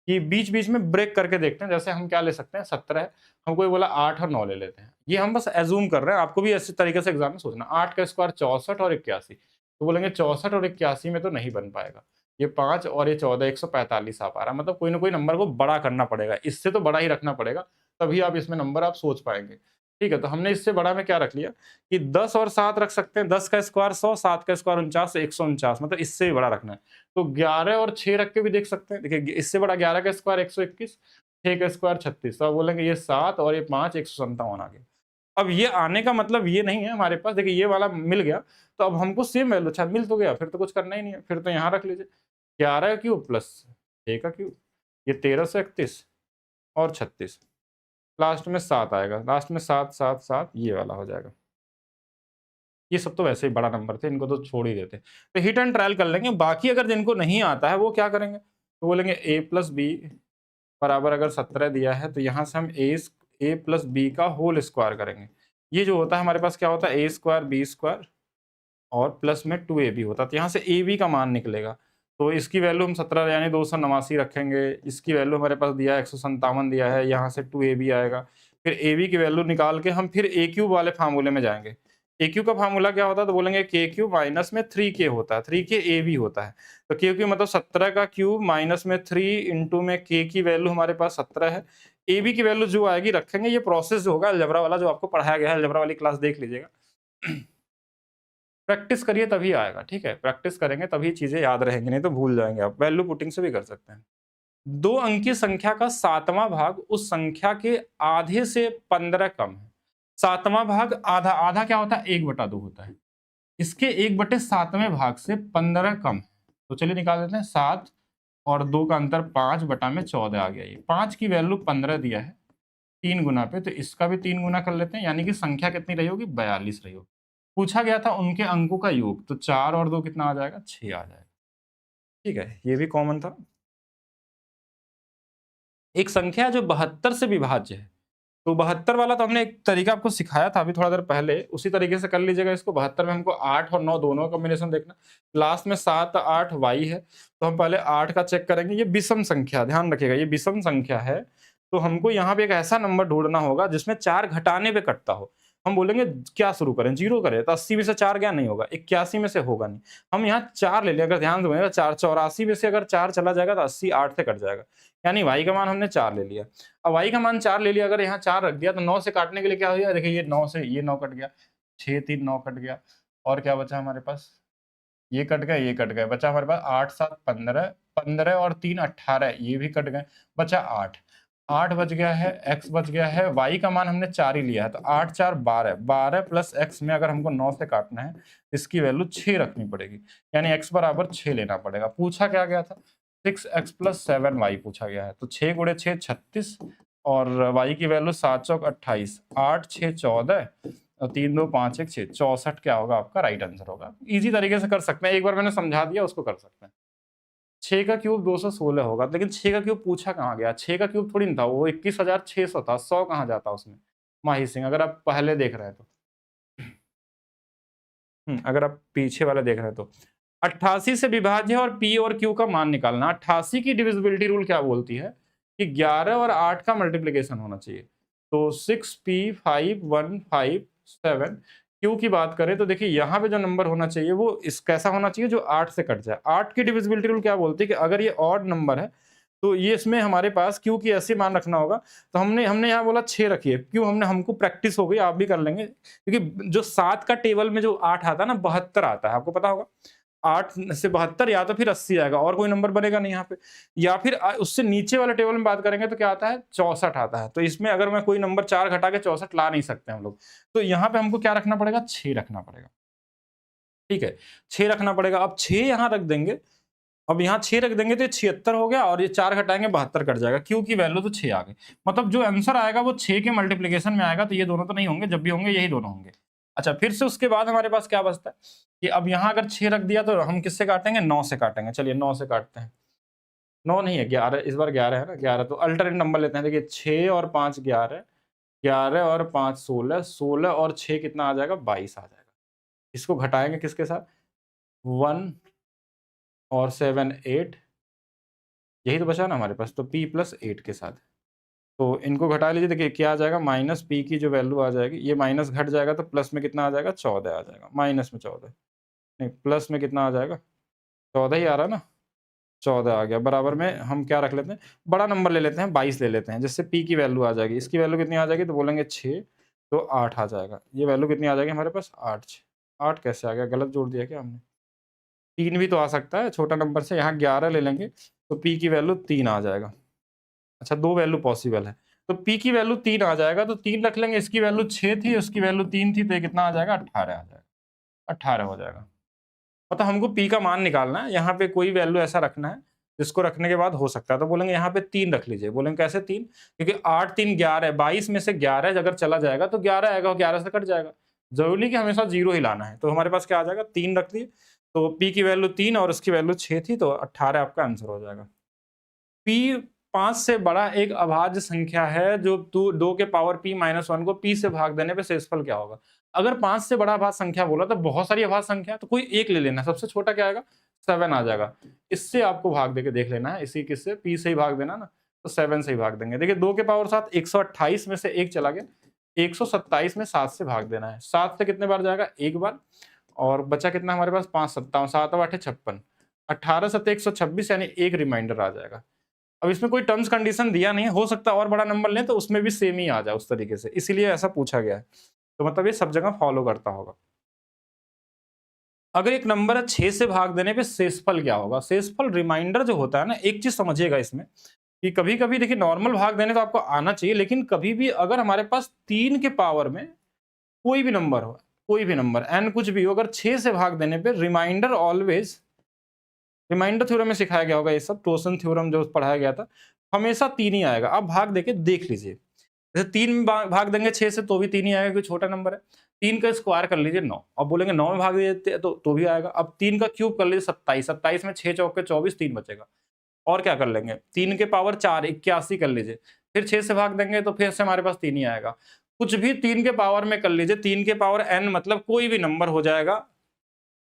कि बीच बीच में ब्रेक करके देखते हैं। जैसे हम क्या ले सकते हैं, 17 है, हम कोई बोला 8 और 9 ले लेते हैं। ये हम बस एज्यूम कर रहे हैं, आपको भी इसी तरीके से एग्जाम में सोचना। 8 का स्क्वायर 64 और 81, तो बोलेंगे 64 और 81 में तो नहीं बन पाएगा। ये 5 और ये 14, 145 आ पा रहा है। मतलब कोई ना कोई नंबर को बड़ा करना पड़ेगा, इससे तो बड़ा ही रखना पड़ेगा, तभी आप इसमें नंबर आप सोच पाएंगे। ठीक है, तो हमने इससे बड़ा में क्या रख लिया कि 10 और 7 रख सकते हैं। 10 का स्क्वायर 100, 7 का स्क्वायर 49, 149, मतलब इससे भी बड़ा रखना है। तो 11 और 6 रख के भी देख सकते हैं। देखिए इससे बड़ा 11 का स्क्वायर 121, 6 का स्क्वायर 36, तो आप बोलेंगे ये 7 और ये 5, 157 आ गया। अब ये आने का मतलब ये नहीं है हमारे पास, देखिए ये वाला मिल गया, तो अब हमको सेम वैल्यू, अच्छा मिल तो गया, फिर तो कुछ करना ही नहीं है, फिर तो यहाँ रख लीजिए 11 का क्यूब प्लस 6 का क्यूब, ये 1331 और 36, लास्ट में 7 आएगा, लास्ट में 7 7 7, ये वाला हो जाएगा। ये सब तो वैसे ही बड़ा नंबर थे, इनको तो छोड़ ही देते। तो हिट एंड ट्रायल कर लेंगे। बाकी अगर जिनको नहीं आता है वो क्या करेंगे, तो बोलेंगे a प्लस बी बराबर, अगर 17 दिया है तो यहाँ से हम a प्लस बी का होल स्क्वायर करेंगे। ये जो होता है हमारे पास क्या होता है, a स्क्वायर बी स्क्वायर और प्लस में 2ab होता है, तो यहाँ से ab का मान निकलेगा। तो इसकी वैल्यू हम 17 यानी 289 रखेंगे। इसकी वैल्यू हमारे पास दिया है 157 दिया है, यहाँ से 2ab आएगा। फिर ab की वैल्यू निकाल के हम फिर a क्यूब वाले फार्मूले में जाएंगे। ए क्यू का फार्मूला क्या होता है, तो बोलेंगे के क्यू माइनस में 3k होता है, 3k ए भी होता है। तो के क्यू मतलब 17 का क्यूब माइनस में 3 इंटू में के की वैल्यू हमारे पास 17 है। ए बी की वैल्यू जो आएगी रखेंगे। ये प्रोसेस जो होगा अलजेब्रा वाला जो आपको पढ़ाया गया है, अलजेब्रा वाली क्लास देख लीजिएगा। प्रैक्टिस करिए तभी आएगा, ठीक है, प्रैक्टिस करेंगे तभी चीजें याद रहेंगी, नहीं तो भूल जाएंगे आप। वैल्यू पुटिंग से भी कर सकते हैं। 2 अंकीय संख्या का 7वां भाग उस संख्या के आधे से 15 कम है। 7वां भाग आधा, आधा क्या होता है, 1/2 होता है। इसके 1/7वें भाग से 15 कम है। तो चलिए निकाल देते हैं। 7 और 2 का अंतर 5/14 आ गया। ये 5 की वैल्यू 15 दिया है 3 गुना पे, तो इसका भी 3 गुना कर लेते हैं, यानी कि संख्या कितनी रही होगी, 42 रही होगी। पूछा गया था उनके अंकों का योग, तो 4 और 2 कितना आ जाएगा, 6 आ जाएगा। ठीक है, ये भी कॉमन था। एक संख्या जो 72 से विभाज्य है, तो 72 वाला तो हमने एक तरीका आपको सिखाया था अभी थोड़ा देर पहले, उसी तरीके से कर लीजिएगा इसको। 72 में हमको 8 और 9 दोनों का कॉम्बिनेशन देखना। लास्ट में 7 8 वाई है, तो हम पहले 8 का चेक करेंगे। ये विषम संख्या, ध्यान रखिएगा ये विषम संख्या है, तो हमको यहाँ पे एक ऐसा नंबर ढूंढना होगा जिसमें 4 घटाने पे कटता हो। हम बोलेंगे क्या शुरू करें, 0 करें, तो 80 में से 4 गया, नहीं होगा। 81 में से होगा नहीं। हम यहाँ 4 ले लें, अगर ध्यान से 4 84 में से अगर 4 चला जाएगा तो 80 8 से कट जाएगा, यानी वाई का मान हमने 4 ले लिया। अब वाई का मान 4 ले लिया, अगर यहाँ 4 रख दिया तो 9 से काटने के लिए क्या हो गया, देखिए ये 9 से ये 9 कट गया, 6 3 9 कट गया, और क्या बचा हमारे पास, ये कट गया, ये कट गया, बचा हमारे पास 8 7 15, 15 और 3 18, ये भी कट गए, बचा 8 8 बच गया है, x बच गया है। y का मान हमने 4 ही लिया है, तो 8 4 12, 12 प्लस x में अगर हमको 9 से काटना है, इसकी वैल्यू 6 रखनी पड़ेगी, यानी x बराबर 6 लेना पड़ेगा। पूछा क्या गया था, 6x प्लस 7y पूछा गया है, तो 6 गुणे 6 36, और y की वैल्यू 7 चौक 28, 8 6 14 और 3 2 5 1 6, 64 क्या होगा आपका राइट आंसर होगा। इजी तरीके से कर सकते हैं, एक बार मैंने समझा दिया, उसको कर सकते हैं। 6 का क्यूब 216 होगा, लेकिन 6 का क्यूब पूछा कहाँ गया, 6 का क्यूब थोड़ी ना था, वो 21,600 था, 100 कहाँ जाता उसमें माही सिंह, अगर आप पहले देख रहे हैं तो। अगर आप पीछे वाला देख रहे हैं तो 88 से विभाज्य है और P और Q का मान निकालना। 88 की डिविजिबिलिटी रूल क्या बोलती है कि 11 और 8 का मल्टीप्लिकेशन होना चाहिए, तो 6P5157। Q की बात करें तो देखिए यहाँ पे जो नंबर होना चाहिए वो इस कैसा होना चाहिए, जो 8 से कट जाए। 8 की डिविजिबिलिटी रूल क्या बोलती है कि अगर ये ऑड नंबर है तो ये इसमें हमारे पास क्यू की ऐसे मान रखना होगा। तो हमने यहाँ बोला 6 रखिए, क्यों हमको प्रैक्टिस हो गई, आप भी कर लेंगे, क्योंकि जो 7 का टेबल में जो 8 आता है ना, 72 आता है, आपको पता होगा। 8 से 72 या तो फिर 80 आएगा, और कोई नंबर बनेगा नहीं यहाँ पे। या फिर उससे नीचे वाले टेबल में बात करेंगे तो क्या आता है, 64 आता है। तो इसमें अगर मैं कोई नंबर 4 घटा के 64 ला नहीं सकते हम लोग, तो यहाँ पे हमको क्या रखना पड़ेगा, 6 रखना पड़ेगा। ठीक है, 6 रखना पड़ेगा। अब 6 यहाँ रख देंगे, अब यहाँ 6 रख देंगे तो ये 76 हो गया, और ये 4 घटाएंगे 72 कट जाएगा। क्यू की वैल्यू तो 6 आ गई, मतलब जो आंसर आएगा वो 6 के मल्टीप्लिकेशन में आएगा। तो ये दोनों तो नहीं होंगे, जब भी होंगे यही दोनों होंगे। अच्छा, फिर से उसके बाद हमारे पास क्या बचता है कि अब यहाँ अगर 6 रख दिया तो हम किससे काटेंगे, 9 से काटेंगे। चलिए 9 से काटते हैं। 9 नहीं है, 11, इस बार 11 है ना, 11। तो अल्टरनेट नंबर लेते हैं। देखिए 6 और 5 11, 11 और 5 16, 16 और 6 कितना आ जाएगा, 22 आ जाएगा। इसको घटाएंगे किसके साथ, 1 और 7 8, यही तो बचा ना हमारे पास, तो p प्लस 8 के साथ। तो इनको घटा लीजिए, देखिए क्या आ जाएगा, माइनस p की जो वैल्यू आ जाएगी, ये माइनस घट जाएगा तो प्लस में कितना आ जाएगा, 14 आ जाएगा। माइनस में 14 नहीं, प्लस में कितना आ जाएगा, 14 ही आ रहा है ना, 14 आ गया। बराबर में हम क्या रख लेते हैं, बड़ा नंबर ले लेते हैं, 22 ले लेते हैं, जिससे p की वैल्यू आ जाएगी। इसकी वैल्यू कितनी आ जाएगी, तो बोलेंगे 6, तो 8 आ जाएगा। ये वैल्यू कितनी आ जाएगी हमारे पास, 8। 8 कैसे आ गया, गलत जोड़ दिया क्या हमने, 3 भी तो आ सकता है छोटा नंबर से। यहाँ 11 ले लेंगे तो p की वैल्यू 3 आ जाएगा। अच्छा, 2 वैल्यू पॉसिबल है, तो p की वैल्यू 3 आ जाएगा, तो 3 रख लेंगे। इसकी वैल्यू 6 थी, उसकी वैल्यू 3 थी, तो ये कितना आ जाएगा, 18 आ जाएगा। 18 हो जाएगा। मतलब हमको p का मान निकालना है, यहाँ पे कोई वैल्यू ऐसा रखना है जिसको रखने के बाद हो सकता है। तो बोलेंगे यहाँ पे 3 रख लीजिए। बोलेंगे कैसे 3, क्योंकि 8 3 11 है, 22 में से 11 अगर चला जाएगा तो 11 आएगा, और 11 से कट जाएगा। जरूरी नहीं कि हमेशा 0 ही लाना है। तो हमारे पास क्या आ जाएगा, 3 रख दिए, तो p की वैल्यू 3 और उसकी वैल्यू 6 थी, तो 18 आपका आंसर हो जाएगा। p 5 से बड़ा एक अभाज्य संख्या है जो 2 के पावर p माइनस 1 को p से भाग देने पे शेषफल क्या होगा। अगर 5 से बड़ा अभाज्य संख्या बोला तो बहुत सारी अभाज्य संख्या, तो कोई एक ले लेना, सबसे छोटा क्या आएगा, 7 आ जाएगा। इससे आपको भाग देके देख लेना है, इसी किससे, p से ही भाग देना ना, तो 7 से ही भाग देंगे। देखिए 2 के पावर 7, 128 में से 1 चला गया, 127 में 7 से भाग देना है। 7 से कितने बार जाएगा, 1 बार, और बचा कितना हमारे पास, 5 57, 7 8 56, 18 7 126, यानी एक रिमाइंडर आ जाएगा। अब इसमें कोई टर्म्स कंडीशन दिया नहीं है, हो सकता है और बड़ा नंबर लें तो उसमें भी सेम ही आ जाए उस तरीके से, इसीलिए ऐसा पूछा गया है। तो मतलब ये सब जगह फॉलो करता होगा। अगर एक नंबर है 6 से भाग देने पे शेषफल क्या होगा। शेषफल रिमाइंडर जो होता है ना, एक चीज समझिएगा इसमें कि कभी कभी देखिए नॉर्मल भाग देने तो आपको आना चाहिए, लेकिन कभी भी अगर हमारे पास 3 के पावर में कोई भी नंबर हो, कोई भी नंबर n कुछ भी हो, अगर 6 से भाग देने पे रिमाइंडर ऑलवेज, रिमाइंडर थ्योरम में सिखाया गया होगा ये सब, टोसन थ्योरम जो पढ़ाया गया था, हमेशा 3 ही आएगा। आप भाग देके देख लीजिए, जैसे 3 भाग देंगे 6 से तो भी 3 ही आएगा, कोई छोटा नंबर है। 3 का स्क्वायर कर लीजिए 9, अब बोलेंगे 9 में भाग देते तो भी आएगा। अब 3 का क्यूब कर लीजिए 27, 27 में 6 चौके 24, 3 बचेगा। और क्या कर लेंगे, 3 के पावर 4 81 कर लीजिए, फिर 6 से भाग देंगे तो फिर से हमारे पास 3 ही आएगा। कुछ भी 3 के पावर में कर लीजिए, 3 के पावर n मतलब कोई भी नंबर हो जाएगा,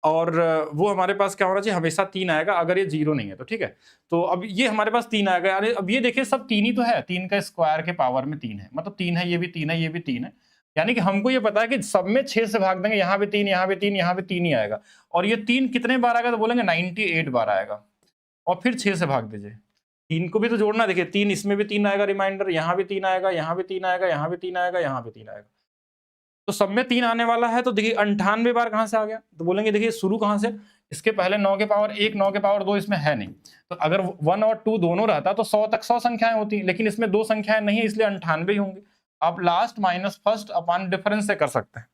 और वो हमारे पास क्या होना चाहिए, हमेशा 3 आएगा, अगर ये 0 नहीं है तो। ठीक है, तो अब ये हमारे पास 3 आएगा, यानी अब ये देखिए सब 3 ही तो है, 3 का स्क्वायर के पावर में 3 है, मतलब 3 है, ये भी 3 है, ये भी 3 है, यानी कि हमको ये पता है कि सब में 6 से भाग देंगे, यहाँ पे 3, यहाँ पे 3, यहाँ पे 3 ही आएगा। और ये 3 कितने बार आएगा, तो बोलेंगे 98 बार आएगा। और फिर 6 से भाग दीजिए, 3 को भी तो जोड़ना, देखिए 3 इसमें भी 3 आएगा रिमाइंडर, यहाँ भी 3 आएगा, यहाँ भी 3 आएगा, यहाँ भी 3 आएगा, यहाँ भी 3 आएगा, तो सब में 3 आने वाला है। तो देखिए 98 बार कहां से आ गया, तो बोलेंगे देखिए शुरू कहां से, इसके पहले 9 के पावर 1 9 के पावर 2 इसमें है नहीं, तो अगर 1 और 2 दोनों रहता तो 100 तक 100 संख्याएं होती, लेकिन इसमें 2 संख्याएं नहीं है, इसलिए 98 ही होंगे। आप last minus first upon difference से कर सकते हैं।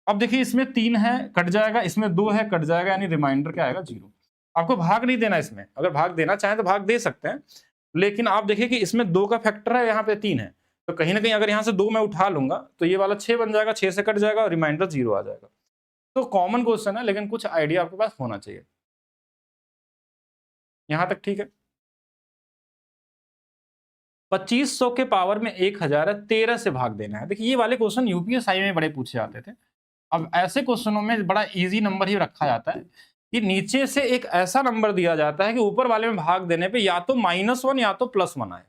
अब देखिए इसमें 3 है, कट जाएगा, इसमें 2 है, कट जाएगा, यानी रिमाइंडर क्या आएगा, 0। आपको भाग नहीं देना इसमें, अगर भाग देना चाहें तो भाग दे सकते हैं, लेकिन आप देखिए कि इसमें 2 का फैक्टर है, यहाँ पे 3 है, तो कहीं ना कहीं अगर यहाँ से 2 मैं उठा लूंगा तो ये वाला 6 बन जाएगा, 6 से कट जाएगा और रिमाइंडर 0 आ जाएगा। तो कॉमन क्वेश्चन है, लेकिन कुछ आइडिया आपके पास होना चाहिए। यहां तक ठीक है। 2500 के पावर में 1000 है, 13 से भाग देना है। देखिए ये वाले क्वेश्चन यूपीएसआई में बड़े पूछे जाते थे। अब ऐसे क्वेश्चनों में बड़ा इजी नंबर ही रखा जाता है कि नीचे से एक ऐसा नंबर दिया जाता है कि ऊपर वाले में भाग देने पे या तो -1 या तो +1 आए।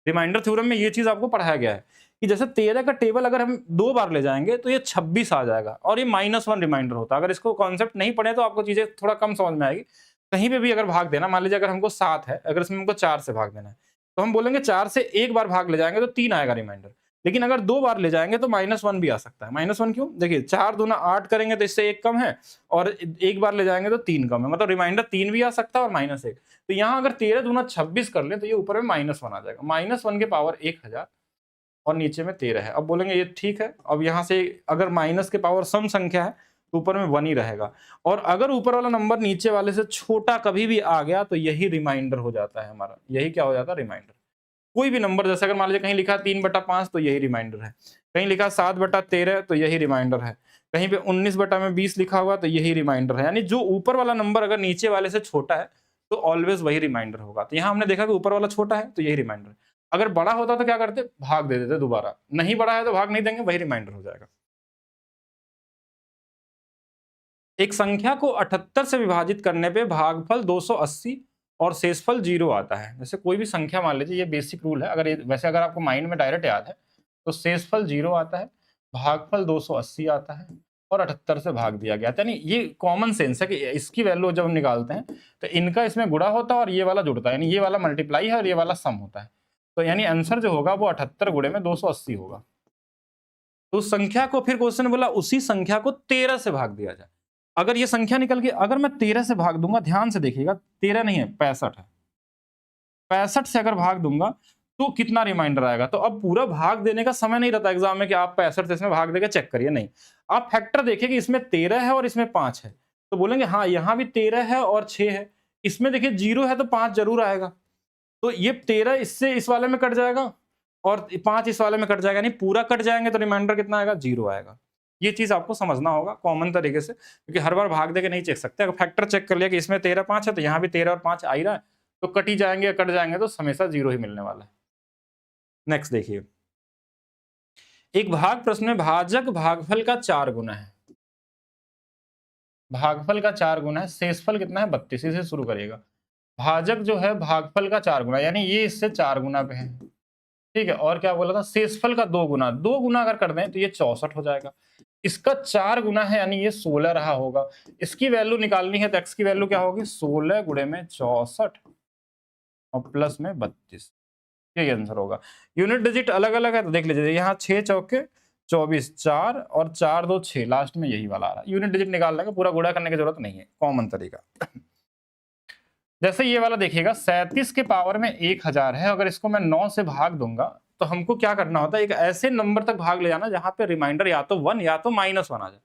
रिमाइंडर थ्योरम में ये चीज आपको पढ़ाया गया है कि जैसे 13 का टेबल अगर हम 2 बार ले जाएंगे तो ये 26 आ जाएगा, और ये -1 रिमाइंडर होता है। अगर इसको कॉन्सेप्ट नहीं पढ़े तो आपको चीजें थोड़ा कम समझ में आएगी। कहीं पे भी अगर भाग देना, मान लीजिए अगर हमको 7 है, अगर इसमें हमको 4 से भाग देना है, तो हम बोलेंगे 4 से एक बार भाग ले जाएंगे तो 3 आएगा रिमाइंडर। लेकिन अगर 2 बार ले जाएंगे तो -1 भी आ सकता है। -1 क्यों? देखिए 4 दूना 8 करेंगे तो इससे 1 कम है और एक बार ले जाएंगे तो 3 कम है, मतलब रिमाइंडर 3 भी आ सकता है और -1। तो यहाँ अगर 13 दूना 26 कर ले तो ये ऊपर में -1 आ जाएगा। -1 के पावर 1000 और नीचे में 13 है। अब बोलेंगे ये ठीक है। अब यहाँ से अगर माइनस के पावर सम संख्या है तो ऊपर में 1 ही रहेगा, और अगर ऊपर वाला नंबर नीचे वाले से छोटा कभी भी आ गया तो यही रिमाइंडर हो जाता है हमारा। यही क्या हो जाता है? रिमाइंडर। कोई भी नंबर, जैसे अगर मान लीजिए कहीं लिखा 3/5 तो यही रिमाइंडर है, कहीं लिखा 7/13 तो यही रिमाइंडर है, कहीं पे 19/20 लिखा हुआ तो यही रिमाइंडर है। यानी जो ऊपर वाला नंबर अगर नीचे वाले से छोटा है तो ऑलवेज वही रिमाइंडर होगा। तो यहाँ हमने देखा कि ऊपर वाला छोटा है तो यही रिमाइंडर है। अगर बड़ा होता तो क्या करते? भाग दे देते दोबारा। नहीं बड़ा है तो भाग नहीं देंगे, वही रिमाइंडर हो जाएगा। एक संख्या को 78 से विभाजित करने पे भागफल 280 और शेषफल 0 आता है। जैसे कोई भी संख्या मान लीजिए, ये बेसिक रूल है, अगर वैसे अगर आपको माइंड में डायरेक्ट याद है तो शेषफल 0 आता है, भागफल 280 आता है और 78 से भाग दिया गया। यानी ये कॉमन सेंस है कि इसकी वैल्यू जब हम निकालते हैं तो इनका इसमें गुणा होता है और ये वाला जुड़ता है, यानी ये वाला मल्टीप्लाई है और ये वाला सम होता है। तो यानी आंसर जो होगा वो 78 गुणे में 280 होगा। तो उस संख्या को, फिर क्वेश्चन बोला उसी संख्या को 13 से भाग दिया जाए। अगर ये संख्या निकल के, अगर मैं 13 से भाग दूंगा, ध्यान से देखिएगा, 13 नहीं है 65 है, 65 से अगर भाग दूंगा तो कितना रिमाइंडर आएगा? तो अब पूरा भाग देने का समय नहीं रहता एग्जाम में कि आप 65 से इसमें भाग देकर चेक करिए, नहीं, आप फैक्टर देखिए कि इसमें 13 है और इसमें 5 है, तो बोलेंगे हाँ यहाँ भी 13 है और 6 है, इसमें देखिए 0 है तो 5 जरूर आएगा। तो ये 13 इससे इस वाले में कट जाएगा और 5 इस वाले में कट जाएगा, यानी पूरा कट जाएंगे तो रिमाइंडर कितना आएगा? 0 आएगा। ये चीज आपको समझना होगा कॉमन तरीके से, क्योंकि हर बार भाग देके नहीं चेक सकते। अगर फैक्टर चेक कर लिया कि इसमें 13 5 है तो यहाँ भी 13 और 5 आ ही रहा है, तो कट ही जाएंगे, कट जाएंगे तो हमेशा 0 ही मिलने वाला है। नेक्स्ट देखिए, एक भाग प्रश्न में भाजक भागफल का 4 गुना है, भागफल का 4 गुना है, शेषफल कितना है? 32। इसे शुरू करिएगा। भाजक जो है भागफल का 4 गुना, यानी ये इससे 4 गुना पे है, ठीक है। और क्या बोला था? शेषफल का 2 गुना, 2 गुना अगर कर दें तो ये 64 हो जाएगा। इसका 4 गुना है यानी ये 16 रहा होगा। इसकी वैल्यू निकालनी है तो x की वैल्यू क्या होगी? 16 गुणे में 64 और प्लस में 32, यही आंसर होगा। यूनिट डिजिट अलग अलग है तो देख लीजिए, यहाँ 6 चौके 24, 4 और 4 2 6, लास्ट में यही वाला आ रहा है। यूनिट डिजिट निकालने का पूरा गुणा करने की जरूरत नहीं है, कॉमन तरीका। जैसे ये वाला देखिएगा, 37 के पावर में 1000 है, अगर इसको मैं 9 से भाग दूंगा तो हमको क्या करना होता है? एक ऐसे नंबर तक भाग ले जाना जहां पे रिमाइंडर या तो 1 या तो -1 आ जाए।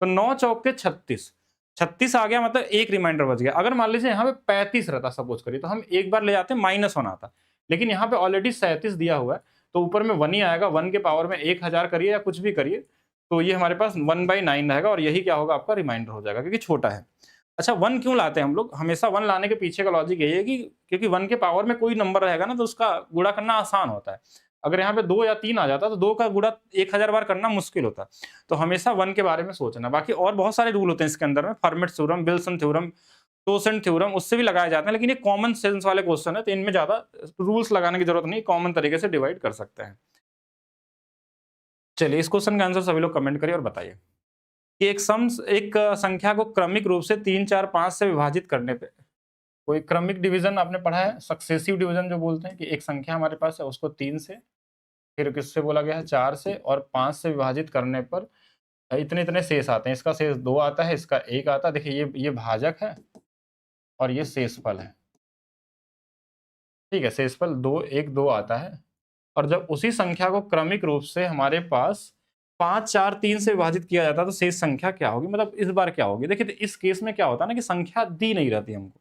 तो 9 चौके 36, 36 आ गया, मतलब एक रिमाइंडर बच गया। अगर मान लीजिए यहाँ पे 35 रहता सपोज करिए, तो हम एक बार ले जाते -1 आता, लेकिन यहाँ पे ऑलरेडी 37 दिया हुआ है तो ऊपर में 1 ही आएगा। 1 के पावर में 1000 करिए या कुछ भी करिए तो ये हमारे पास 1/9 रहेगा और यही क्या होगा? आपका रिमाइंडर हो जाएगा, क्योंकि छोटा है। अच्छा, 1 क्यों लाते हैं हम लोग? हमेशा 1 लाने के पीछे का लॉजिक यही है कि क्योंकि 1 के पावर में कोई नंबर रहेगा ना तो उसका गुणा करना आसान होता है। अगर यहाँ पे 2 या 3 आ जाता तो 2 का गुणा 1000 बार करना मुश्किल होता। तो हमेशा 1 के बारे में सोचना। बाकी और बहुत सारे रूल होते हैं इसके अंदर में, Fermat theorem, Wilson theorem, totient theorem, उससे भी लगाए जाते हैं, लेकिन ये कॉमन सेंस वाले क्वेश्चन है तो इनमें ज्यादा रूल्स लगाने की जरूरत नहीं, कॉमन तरीके से डिवाइड कर सकते हैं। चलिए, इस क्वेश्चन का आंसर सभी लोग कमेंट करिए और बताइए कि एक संख्या को क्रमिक रूप से 3 4 5 से विभाजित करने पे, कोई क्रमिक डिवीजन आपने पढ़ा है, सक्सेसिव डिवीजन जो बोलते हैं, कि एक संख्या हमारे पास है उसको 3 से, फिर किससे बोला गया है 4 से और 5 से विभाजित करने पर इतने इतने शेष आते हैं। इसका शेष 2 आता है, इसका 1 आता है। देखिए ये भाजक है और ये शेषफल है, ठीक है। शेषफल 2 1 2 आता है, और जब उसी संख्या को क्रमिक रूप से हमारे पास 5 4 3 से विभाजित किया जाता है तो शेष संख्या क्या होगी? मतलब इस बार क्या होगी? देखिए, तो इस केस में क्या होता है ना कि संख्या दी नहीं रहती हमको,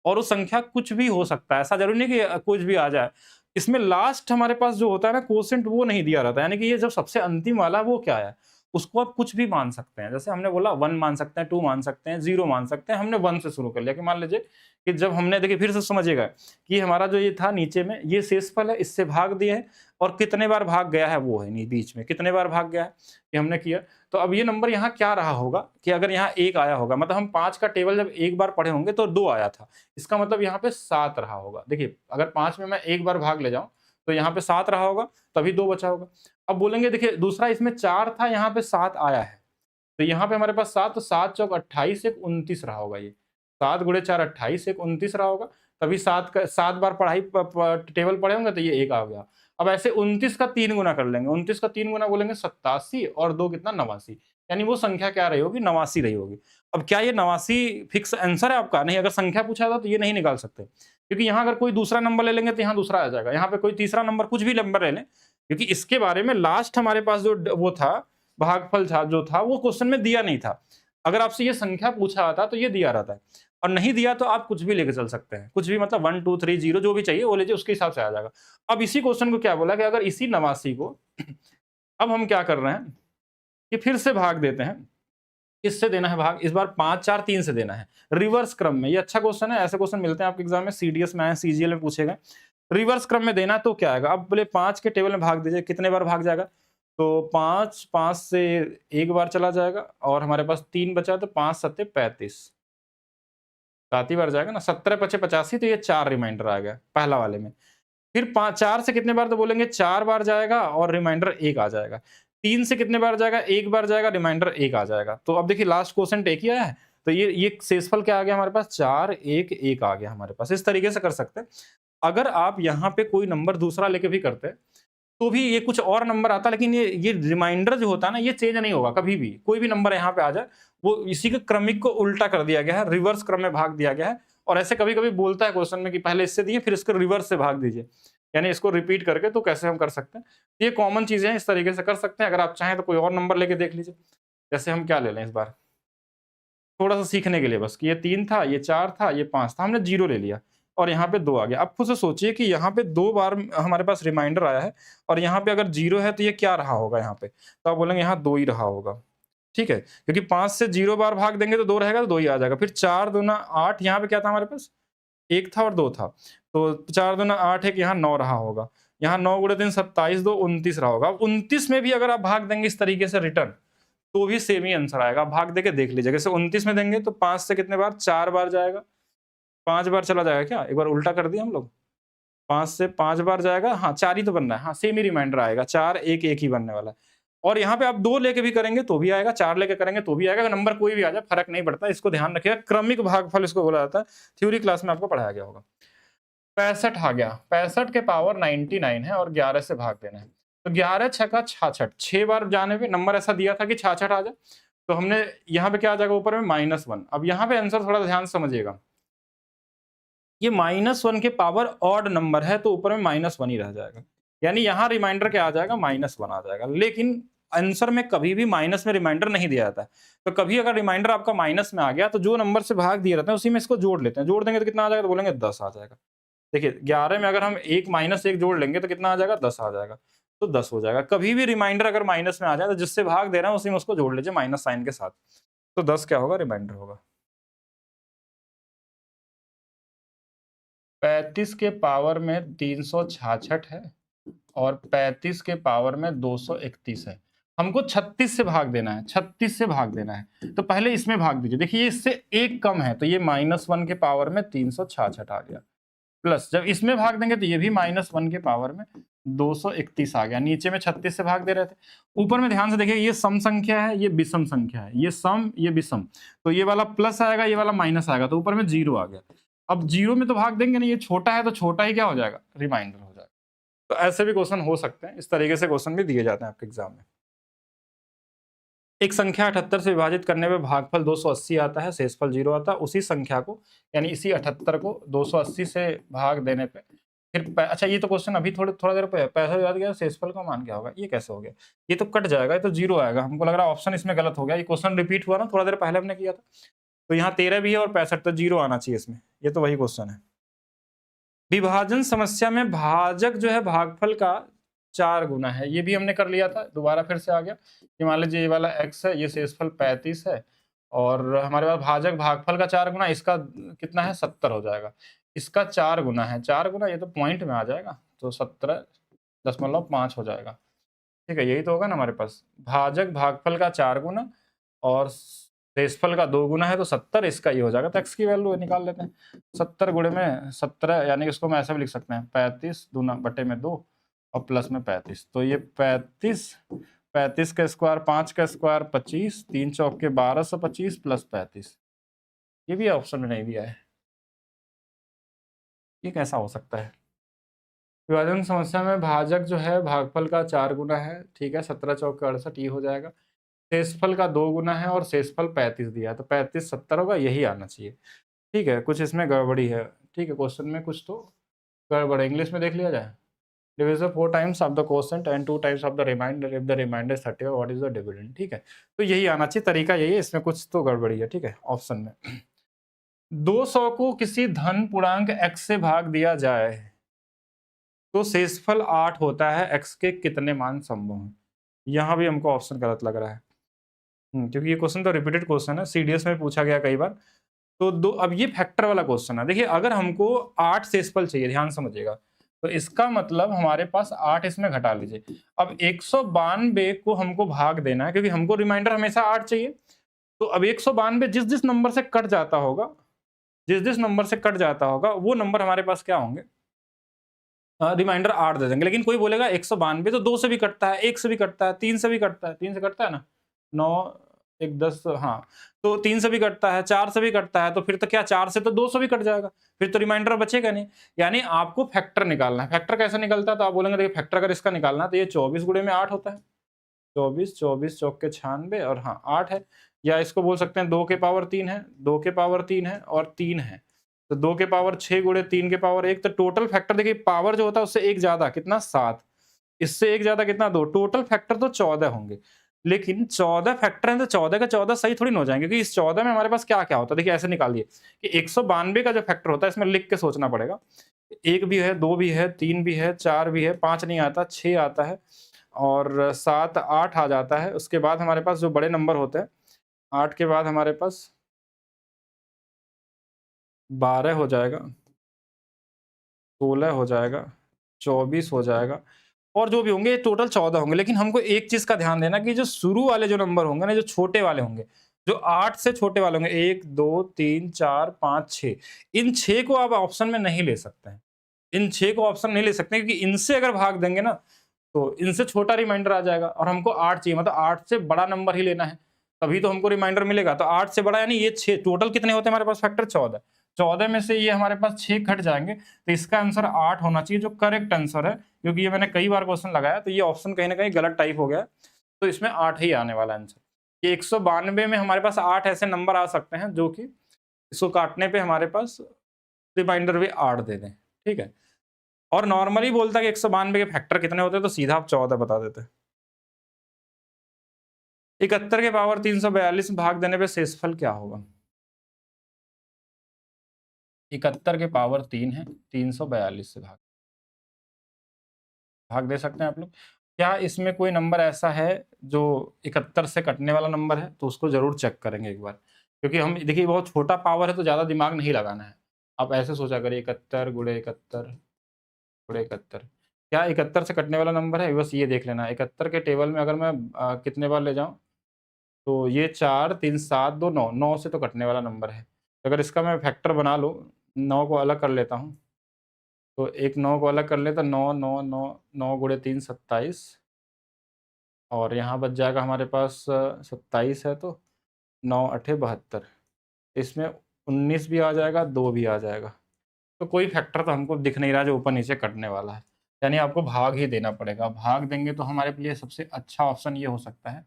और वो संख्या कुछ भी हो सकता है, ऐसा जरूरी नहीं कि कुछ भी आ जाए। इसमें लास्ट हमारे पास जो होता है ना कोसेंट, वो नहीं दिया रहता है, यानी कि ये जब सबसे अंतिम वाला वो क्या है, उसको आप कुछ भी मान सकते हैं। जैसे हमने बोला 1 मान सकते हैं, 2 मान सकते हैं, 0 मान सकते हैं। हमने 1 से शुरू कर लिया कि मान लीजिए कि जब हमने, देखिए फिर से समझिएगा कि हमारा जो ये था नीचे में, ये शेषफल है, इससे भाग दिए हैं और कितने बार भाग गया है वो है नहीं, बीच में कितने बार भाग गया है ये हमने किया। तो अब ये नंबर यहाँ क्या रहा होगा कि अगर यहाँ 1 आया होगा, मतलब हम 5 का टेबल जब एक बार पढ़े होंगे तो 2 आया था, इसका मतलब यहाँ पे 7 रहा होगा। देखिए, अगर 5 में मैं एक बार भाग ले जाऊं तो यहाँ पे 7 रहा होगा, तभी 2 बचा होगा। अब बोलेंगे देखिए दूसरा इसमें 4 था, यहाँ पे 7 आया है, तो यहाँ पे हमारे पास 7, तो 7 चौक 28, 1 29 रहा होगा। ये 7 गुणे 4 28, 1 29 रहा होगा। तभी 7 बार टेबल पढ़े होंगे तो ये 1 आ गया। अब ऐसे 29 का 3 गुना कर लेंगे, 29 का 3 गुना बोलेंगे 87 और 2 कितना 89, यानी वो संख्या क्या रही होगी, 89 रही होगी। अब क्या ये 89 फिक्स आंसर है आपका? नहीं, अगर संख्या पूछा था तो ये नहीं निकाल सकते, क्योंकि यहाँ अगर कोई दूसरा नंबर ले लेंगे तो यहाँ दूसरा आ जाएगा, यहाँ पे कोई तीसरा नंबर, कुछ भी नंबर ले लें, क्योंकि इसके बारे में लास्ट हमारे पास जो वो था, भागफल था जो था, वो क्वेश्चन में दिया नहीं था। अगर आपसे ये संख्या पूछा आता तो ये दिया रहता है, और नहीं दिया तो आप कुछ भी लेके चल सकते हैं, कुछ भी, मतलब 1 2 3 0 जो भी चाहिए वो लीजिए, उसके हिसाब से आ जाएगा। अब इसी क्वेश्चन को क्या बोला कि अगर इसी 89 को अब हम क्या कर रहे हैं कि फिर से भाग देते हैं। किससे देना है भाग? इस बार 5 4 3 से देना है, रिवर्स क्रम में। ये अच्छा क्वेश्चन है, ऐसे क्वेश्चन मिलते हैं आपके एग्जाम में, सीडीएस में आए, सीजीएल में पूछे गए। रिवर्स क्रम में देना तो क्या आएगा? अब बोले 5 के टेबल में भाग दीजिए, कितने बार भाग जाएगा? तो 5 से 1 बार चला जाएगा, और हमारे पास 3 बचा, तो 5 सत्ते 35, 7 ही बार जाएगा ना, 17 पचे 85, तो ये 4 रिमाइंडर आ गया पहला वाले में। फिर 4 से कितने बार? तो बोलेंगे 4 बार जाएगा और रिमाइंडर 1 आ जाएगा। 3 से कितने बार जाएगा? 1 बार जाएगा, रिमाइंडर 1 आ जाएगा। तो अब देखिए लास्ट क्वोशिएंट 1 ही आया है, तो ये शेषफल क्या आ गया हमारे पास? 4 1 1 आ गया हमारे पास। इस तरीके से कर सकते हैं। अगर आप यहाँ पे कोई नंबर दूसरा लेके भी करते हैं तो भी ये कुछ और नंबर आता, लेकिन ये रिमाइंडर जो होता है ना, ये चेंज नहीं होगा कभी भी। कोई भी नंबर यहाँ पे आ जाए, वो इसी के क्रमिक को उल्टा कर दिया गया है, रिवर्स क्रम में भाग दिया गया है। और ऐसे कभी-कभी बोलता है क्वेश्चन में कि पहले इससे दिए फिर इसको रिवर्स से भाग दीजिए, यानी इसको रिपीट करके। तो कैसे हम कर सकते हैं? ये कॉमन चीजें हैं, इस तरीके से कर सकते हैं। अगर आप चाहें तो कोई और नंबर लेके देख लीजिए। जैसे हम क्या ले लें इस बार, थोड़ा सा सीखने के लिए बस, कि ये 3 था, ये 4 था, ये 5 था, हमने 0 ले लिया और यहाँ पे 2 आ गया। अब खुद से सोचिए कि यहाँ पे 2 बार हमारे पास रिमाइंडर आया है, और यहाँ पे अगर 0 है तो ये क्या रहा होगा यहाँ पे? तो आप बोलेंगे यहाँ 2 ही रहा होगा, ठीक है? क्योंकि 5 से 0 बार भाग देंगे तो 2 रहेगा, तो 2 ही आ जाएगा। फिर 4 दूना 8, यहाँ पे क्या था हमारे पास? 1 था और 2 था। तो 4 दूना 8, 1 यहाँ 9 रहा होगा। यहाँ 9 गुणे 3 27, 2 29 रहा होगा। अब 29 में भी अगर आप भाग देंगे इस तरीके से रिटर्न, तो भी सेम ही आंसर आएगा। भाग देके देख लीजिएगा। जैसे 29 में देंगे तो 5 से कितने बार? 4 बार जाएगा। 5 बार चला जाएगा क्या? एक बार उल्टा कर दिया हम लोग। 5 से 5 बार जाएगा, हाँ 4 ही तो बनना है। हाँ, सेम ही रिमाइंडर आएगा, 4 1 1 ही बनने वाला है। और यहाँ पे आप 2 लेके भी करेंगे तो भी आएगा, 4 लेके करेंगे तो भी आएगा। नंबर कोई भी आ जाए फर्क नहीं पड़ता, इसको ध्यान रखिएगा। क्रमिक भागफल इसको बोला जाता है, थ्योरी क्लास में आपको पढ़ाया गया होगा। 65 आ गया, 65 के पावर 99 है और 11 से भाग देना है। तो 11 छका 66, 6 बार जाने पे नंबर ऐसा दिया था कि 66 आ जाए, तो हमने यहाँ पे क्या आ जाएगा ऊपर में -1। अब यहाँ पे आंसर थोड़ा ध्यान से समझिएगा, ये -1 के पावर ऑड नंबर है, तो ऊपर में -1 ही रह जाएगा, यानी यहाँ रिमाइंडर क्या आ जाएगा? -1 आ जाएगा। लेकिन आंसर में कभी भी माइनस में रिमाइंडर नहीं दिया जाता है। तो कभी अगर रिमाइंडर आपका माइनस में आ गया तो जो नंबर से भाग दिए रहते हैं उसी में इसको जोड़ लेते हैं। जोड़ देंगे तो कितना आ जाएगा? तो बोलेंगे 10 आ जाएगा। देखिए 11 में अगर हम 1 -1 जोड़ लेंगे तो कितना आ जाएगा? 10 आ जाएगा। तो 10 हो जाएगा। कभी भी रिमाइंडर अगर माइनस में आ जाए तो जिससे भाग दे रहे हैं उसी में उसको जोड़ लीजिए माइनस साइन के साथ। तो 10 क्या होगा? रिमाइंडर होगा। 35 के पावर में 366 है और 35 के पावर में 231 है। हमको 36 से भाग देना है, 36 से भाग देना है। तो पहले इसमें भाग दीजिए। देखिए ये इससे 1 कम है, तो ये -1 के पावर में 366 आ गया। प्लस जब इसमें भाग देंगे तो ये भी -1 के पावर में 231 आ गया। नीचे में 36 से भाग दे रहे थे। ऊपर में ध्यान से देखिए, ये सम संख्या है, ये विषम संख्या है, ये सम, ये विषम। तो ये वाला प्लस आएगा, ये वाला माइनस आएगा, तो ऊपर में 0 आ गया। अब 0 में तो भाग देंगे नहीं, ये छोटा है तो छोटा ही क्या हो जाएगा? रिमाइंडर हो जाएगा। तो ऐसे भी क्वेश्चन हो सकते हैं, इस तरीके से क्वेश्चन भी दिए जाते हैं आपके एग्जाम में। एक संख्या 78 से विभाजित करने पे भागफल 280 आता है, शेषफल 0 आता है। उसी संख्या को, यानी इसी 78 को 280 से भाग देने पे फिर अच्छा, ये तो क्वेश्चन अभी थोड़ा देर पे पैसा याद गया, शेषफल का मान क्या होगा? ये कैसे हो गया? ये तो कट जाएगा, ये तो 0 आएगा। हमको लग रहा है ऑप्शन इसमें गलत हो गया। ये क्वेश्चन रिपीट हुआ ना, थोड़ा देर पहले हमने किया था। तो यहाँ 13 भी है और 65, तो 0 आना चाहिए इसमें। ये तो वही क्वेश्चन है। विभाजन समस्या में भाजक जो है भागफल का 4 गुना है, ये भी हमने कर लिया था। दोबारा फिर से आ गया कि मान लीजिए ये वाला x है, ये शेषफल 35 है, और हमारे पास भाजक भागफल का 4 गुना, इसका कितना है? 70 हो जाएगा। इसका 4 गुना है, 4 गुना, ये तो पॉइंट में आ जाएगा, तो 17.5 हो जाएगा। ठीक है, यही तो होगा ना हमारे पास। भाजक भागफल का 4 गुना और शेषफल का 2 गुना है, तो 70, इसका ये हो जाएगा। तो x की वैल्यू निकाल लेते हैं। 70 गुणे में 17, यानी इसको हम ऐसा भी लिख सकते हैं, 35 दूना बटे में 2 और प्लस में 35। तो ये 35 का स्क्वायर, 5 का स्क्वायर 25, 3 चौके 1225 प्लस 35। ये भी ऑप्शन में नहीं दिया है। ये कैसा हो सकता है? विभाजन समस्या में भाजक जो है भागफल का 4 गुना है, ठीक है, 17 चौके 68 ये हो जाएगा। शेषफल का 2 गुना है और शेषफल 35 दिया है, तो 35 70 होगा, यही आना चाहिए। ठीक है, कुछ इसमें गड़बड़ी है। ठीक है, क्वेश्चन में कुछ तो गड़बड़ है। इंग्लिश में देख लिया जाए। Division 4 times of the quotient and 2 times of the remainder if the remainder is 30 what is the dividend. ठीक है, तो यही आना चाहिए, तरीका यही है, इसमें कुछ तो गड़बड़ी है। ठीक है, ऑप्शन में 200 को किसी धन पूर्णांक x से भाग दिया जाए तो शेषफल 8 होता है, x के कितने मान संभव हैं? यहाँ भी हमको ऑप्शन गलत लग रहा है। क्योंकि ये क्वेश्चन तो रिपीटेड क्वेश्चन है, सीडीएस में पूछा गया कई बार। तो दो, अब ये फैक्टर वाला क्वेश्चन है। देखिए, अगर हमको 8 शेषफल चाहिए, ध्यान समझिएगा, तो इसका मतलब हमारे पास 8 इसमें घटा लीजिए। अब 192 को हमको भाग देना है, क्योंकि हमको रिमाइंडर हमेशा 8 चाहिए। तो अब 192 जिस जिस नंबर से कट जाता होगा, जिस जिस नंबर से कट जाता होगा, वो नंबर हमारे पास क्या होंगे? रिमाइंडर 8 दे देंगे। लेकिन कोई बोलेगा 192 तो 2 से भी कटता है, 1 से भी कटता है, 3 से भी कटता है, 3 से कटता है ना, 9 1 10, हाँ, तो 3 से भी कटता है, 4 से भी कटता है, तो फिर तो क्या 4 से तो 200 भी कट जाएगा, फिर तो रिमाइंडर बचेगा नहीं। यानी आपको फैक्टर निकालना है। फैक्टर कैसे निकलता है? तो आप बोलेंगे देखिए, फैक्टर अगर इसका निकालना है तो ये 24 गुणे में 8 होता है। 24 24 चौक के 96 और हाँ 8 है। या इसको बोल सकते हैं 2 के पावर 3 है, 2 के पावर 3 है और 3 है, तो 2 के पावर 6 गुणे 3 के पावर 1, तो टोटल फैक्टर देखिए, पावर जो होता है उससे एक ज्यादा कितना 7, इससे एक ज्यादा कितना 2, टोटल फैक्टर तो 14 होंगे। लेकिन 14 फैक्टर है तो 14 के 14 सही थोड़ी ना हो जाएंगे, क्योंकि इस 14 में हमारे पास क्या क्या होता है। देखिए, ऐसे निकालिए कि 192 का जो फैक्टर होता है, इसमें लिख के सोचना पड़ेगा। 1 भी है, 2 भी है, 3 भी है, 4 भी है, 5 नहीं आता, 6 आता है और 7 8 आ जाता है। उसके बाद हमारे पास जो बड़े नंबर होते हैं, 8 के बाद हमारे पास 12 हो जाएगा, 16 हो जाएगा, 24 हो जाएगा और जो भी होंगे ये टोटल 14 होंगे। लेकिन हमको एक चीज़ का ध्यान देना कि जो शुरू वाले जो नंबर होंगे ना, जो छोटे वाले होंगे, जो 8 से छोटे वाले होंगे, 1 2 3 4 5 6, इन 6 को आप ऑप्शन में नहीं ले सकते हैं। इन 6 को ऑप्शन नहीं ले सकते, क्योंकि इनसे अगर भाग देंगे ना, तो इनसे छोटा रिमाइंडर आ जाएगा और हमको 8 चाहिए, मतलब 8 से बड़ा नंबर ही लेना है, तभी तो हमको रिमाइंडर मिलेगा। तो 8 से बड़ा यानी ये 6, टोटल कितने होते हैं हमारे पास फैक्टर? 14। 14 में से ये हमारे पास 6 कट जाएंगे, तो इसका आंसर 8 होना चाहिए, जो करेक्ट आंसर है। क्योंकि ये मैंने कई बार क्वेश्चन लगाया, तो ये ऑप्शन कहीं ना कहीं गलत टाइप हो गया, तो इसमें 8 ही आने वाला आंसर। ये 192 में हमारे पास 8 ऐसे नंबर आ सकते हैं जो कि इसको काटने पे हमारे पास रिमाइंडर भी 8 दे दें। ठीक है, और नॉर्मली बोलता है कि 192 के फैक्टर कितने होते हैं, तो सीधा आप 14 बता देते। 71 के पावर 342 में भाग देने पे शेषफल क्या होगा? 71 के पावर 3 है, 342 से भाग दे सकते हैं आप लोग। क्या इसमें कोई नंबर ऐसा है जो 71 से कटने वाला नंबर है? तो उसको जरूर चेक करेंगे एक बार, क्योंकि हम देखिए बहुत छोटा पावर है, तो ज्यादा दिमाग नहीं लगाना है। आप ऐसे सोचा करिए, 71 गुणे 71 गुणे 71, क्या 71 से कटने वाला नंबर है? बस ये देख लेना। 71 के टेबल में अगर मैं कितने बार ले जाऊं, तो ये 4 3 7 2 9, 9 से तो कटने वाला नंबर है। तो अगर इसका मैं फैक्टर बना लूँ, 9 को अलग कर लेता हूँ, तो एक 9 को अलग कर लेता, 9 9 9 9 गुणे 3 27 और यहाँ बच जाएगा हमारे पास 27 है, तो 9 अठे 72, इसमें 19 भी आ जाएगा, 2 भी आ जाएगा। तो कोई फैक्टर तो हमको दिख नहीं रहा जो ऊपर नीचे कटने वाला है, यानी आपको भाग ही देना पड़ेगा। भाग देंगे तो हमारे लिए सबसे अच्छा ऑप्शन ये हो सकता है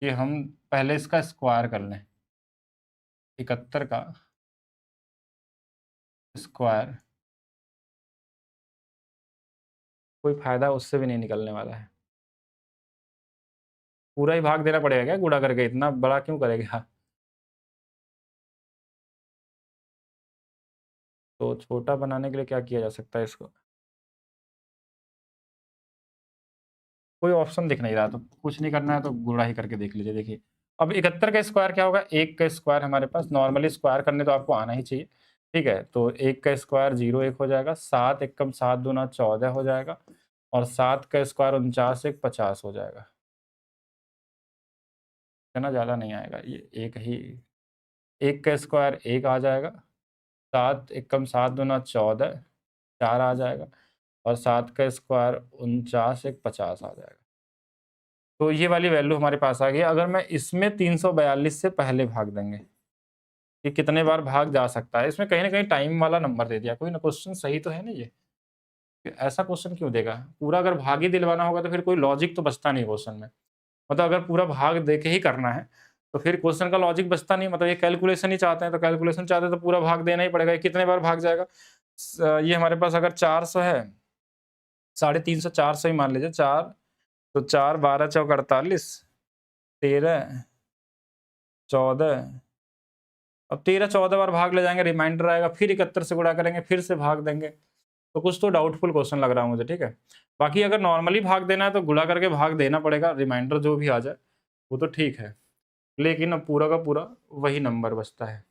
कि हम पहले इसका स्क्वायर कर लें। 71 का स्क्वायर, कोई फायदा उससे भी नहीं निकलने वाला है। पूरा ही भाग देना पड़ेगा क्या गुणा करके? इतना बड़ा क्यों करेगा? तो छोटा बनाने के लिए क्या किया जा सकता है इसको? कोई ऑप्शन दिख नहीं रहा, तो कुछ नहीं करना है, तो गुणा ही करके देख लीजिए। देखिए, अब 71 का स्क्वायर क्या होगा? 1 का स्क्वायर हमारे पास नॉर्मली स्क्वायर करने तो आपको आना ही चाहिए। ठीक है, तो 1 का स्क्वायर 0 1 हो जाएगा, 7 एकम 7 दूना 14 हो जाएगा और 7 का स्क्वायर 49 1 50 हो जाएगा। है ना, ज़्यादा नहीं आएगा, ये एक ही। 1 का स्क्वायर 1 आ जाएगा, 7 एकम 7 दूना 14, 4 आ जाएगा और 7 का स्क्वायर 49 1 50 आ जाएगा। तो ये वाली वैल्यू हमारे पास आ गई। अगर मैं इसमें 342 से पहले भाग देंगे, कि कितने बार भाग जा सकता है। इसमें कहीं न कहीं टाइम वाला नंबर दे दिया, कोई ना क्वेश्चन सही तो है नहीं ये? कि ऐसा क्वेश्चन क्यों देगा? पूरा अगर भाग ही दिलवाना होगा तो फिर कोई लॉजिक तो बचता नहीं क्वेश्चन में। मतलब अगर पूरा भाग देके ही करना है, तो फिर क्वेश्चन का लॉजिक बचता नहीं, मतलब ये कैलकुलेशन ही चाहते हैं, तो कैलकुलेशन चाहते हैं तो पूरा भाग देना ही पड़ेगा। ये कितने बार भाग जाएगा? ये हमारे पास अगर 400 है, 350 400 ही मान लीजिए, 4 तो 4 12 चौक 48, 13 14, अब 13-14 बार भाग ले जाएँगे, रिमाइंडर आएगा, फिर 71 से गुणा करेंगे, फिर से भाग देंगे। तो कुछ तो डाउटफुल क्वेश्चन लग रहा है मुझे, ठीक है? बाकी अगर नॉर्मली भाग देना है तो गुणा करके भाग देना पड़ेगा, रिमाइंडर जो भी आ जाए, वो तो ठीक है। लेकिन अब पूरा का पूरा वही नंबर बचता है।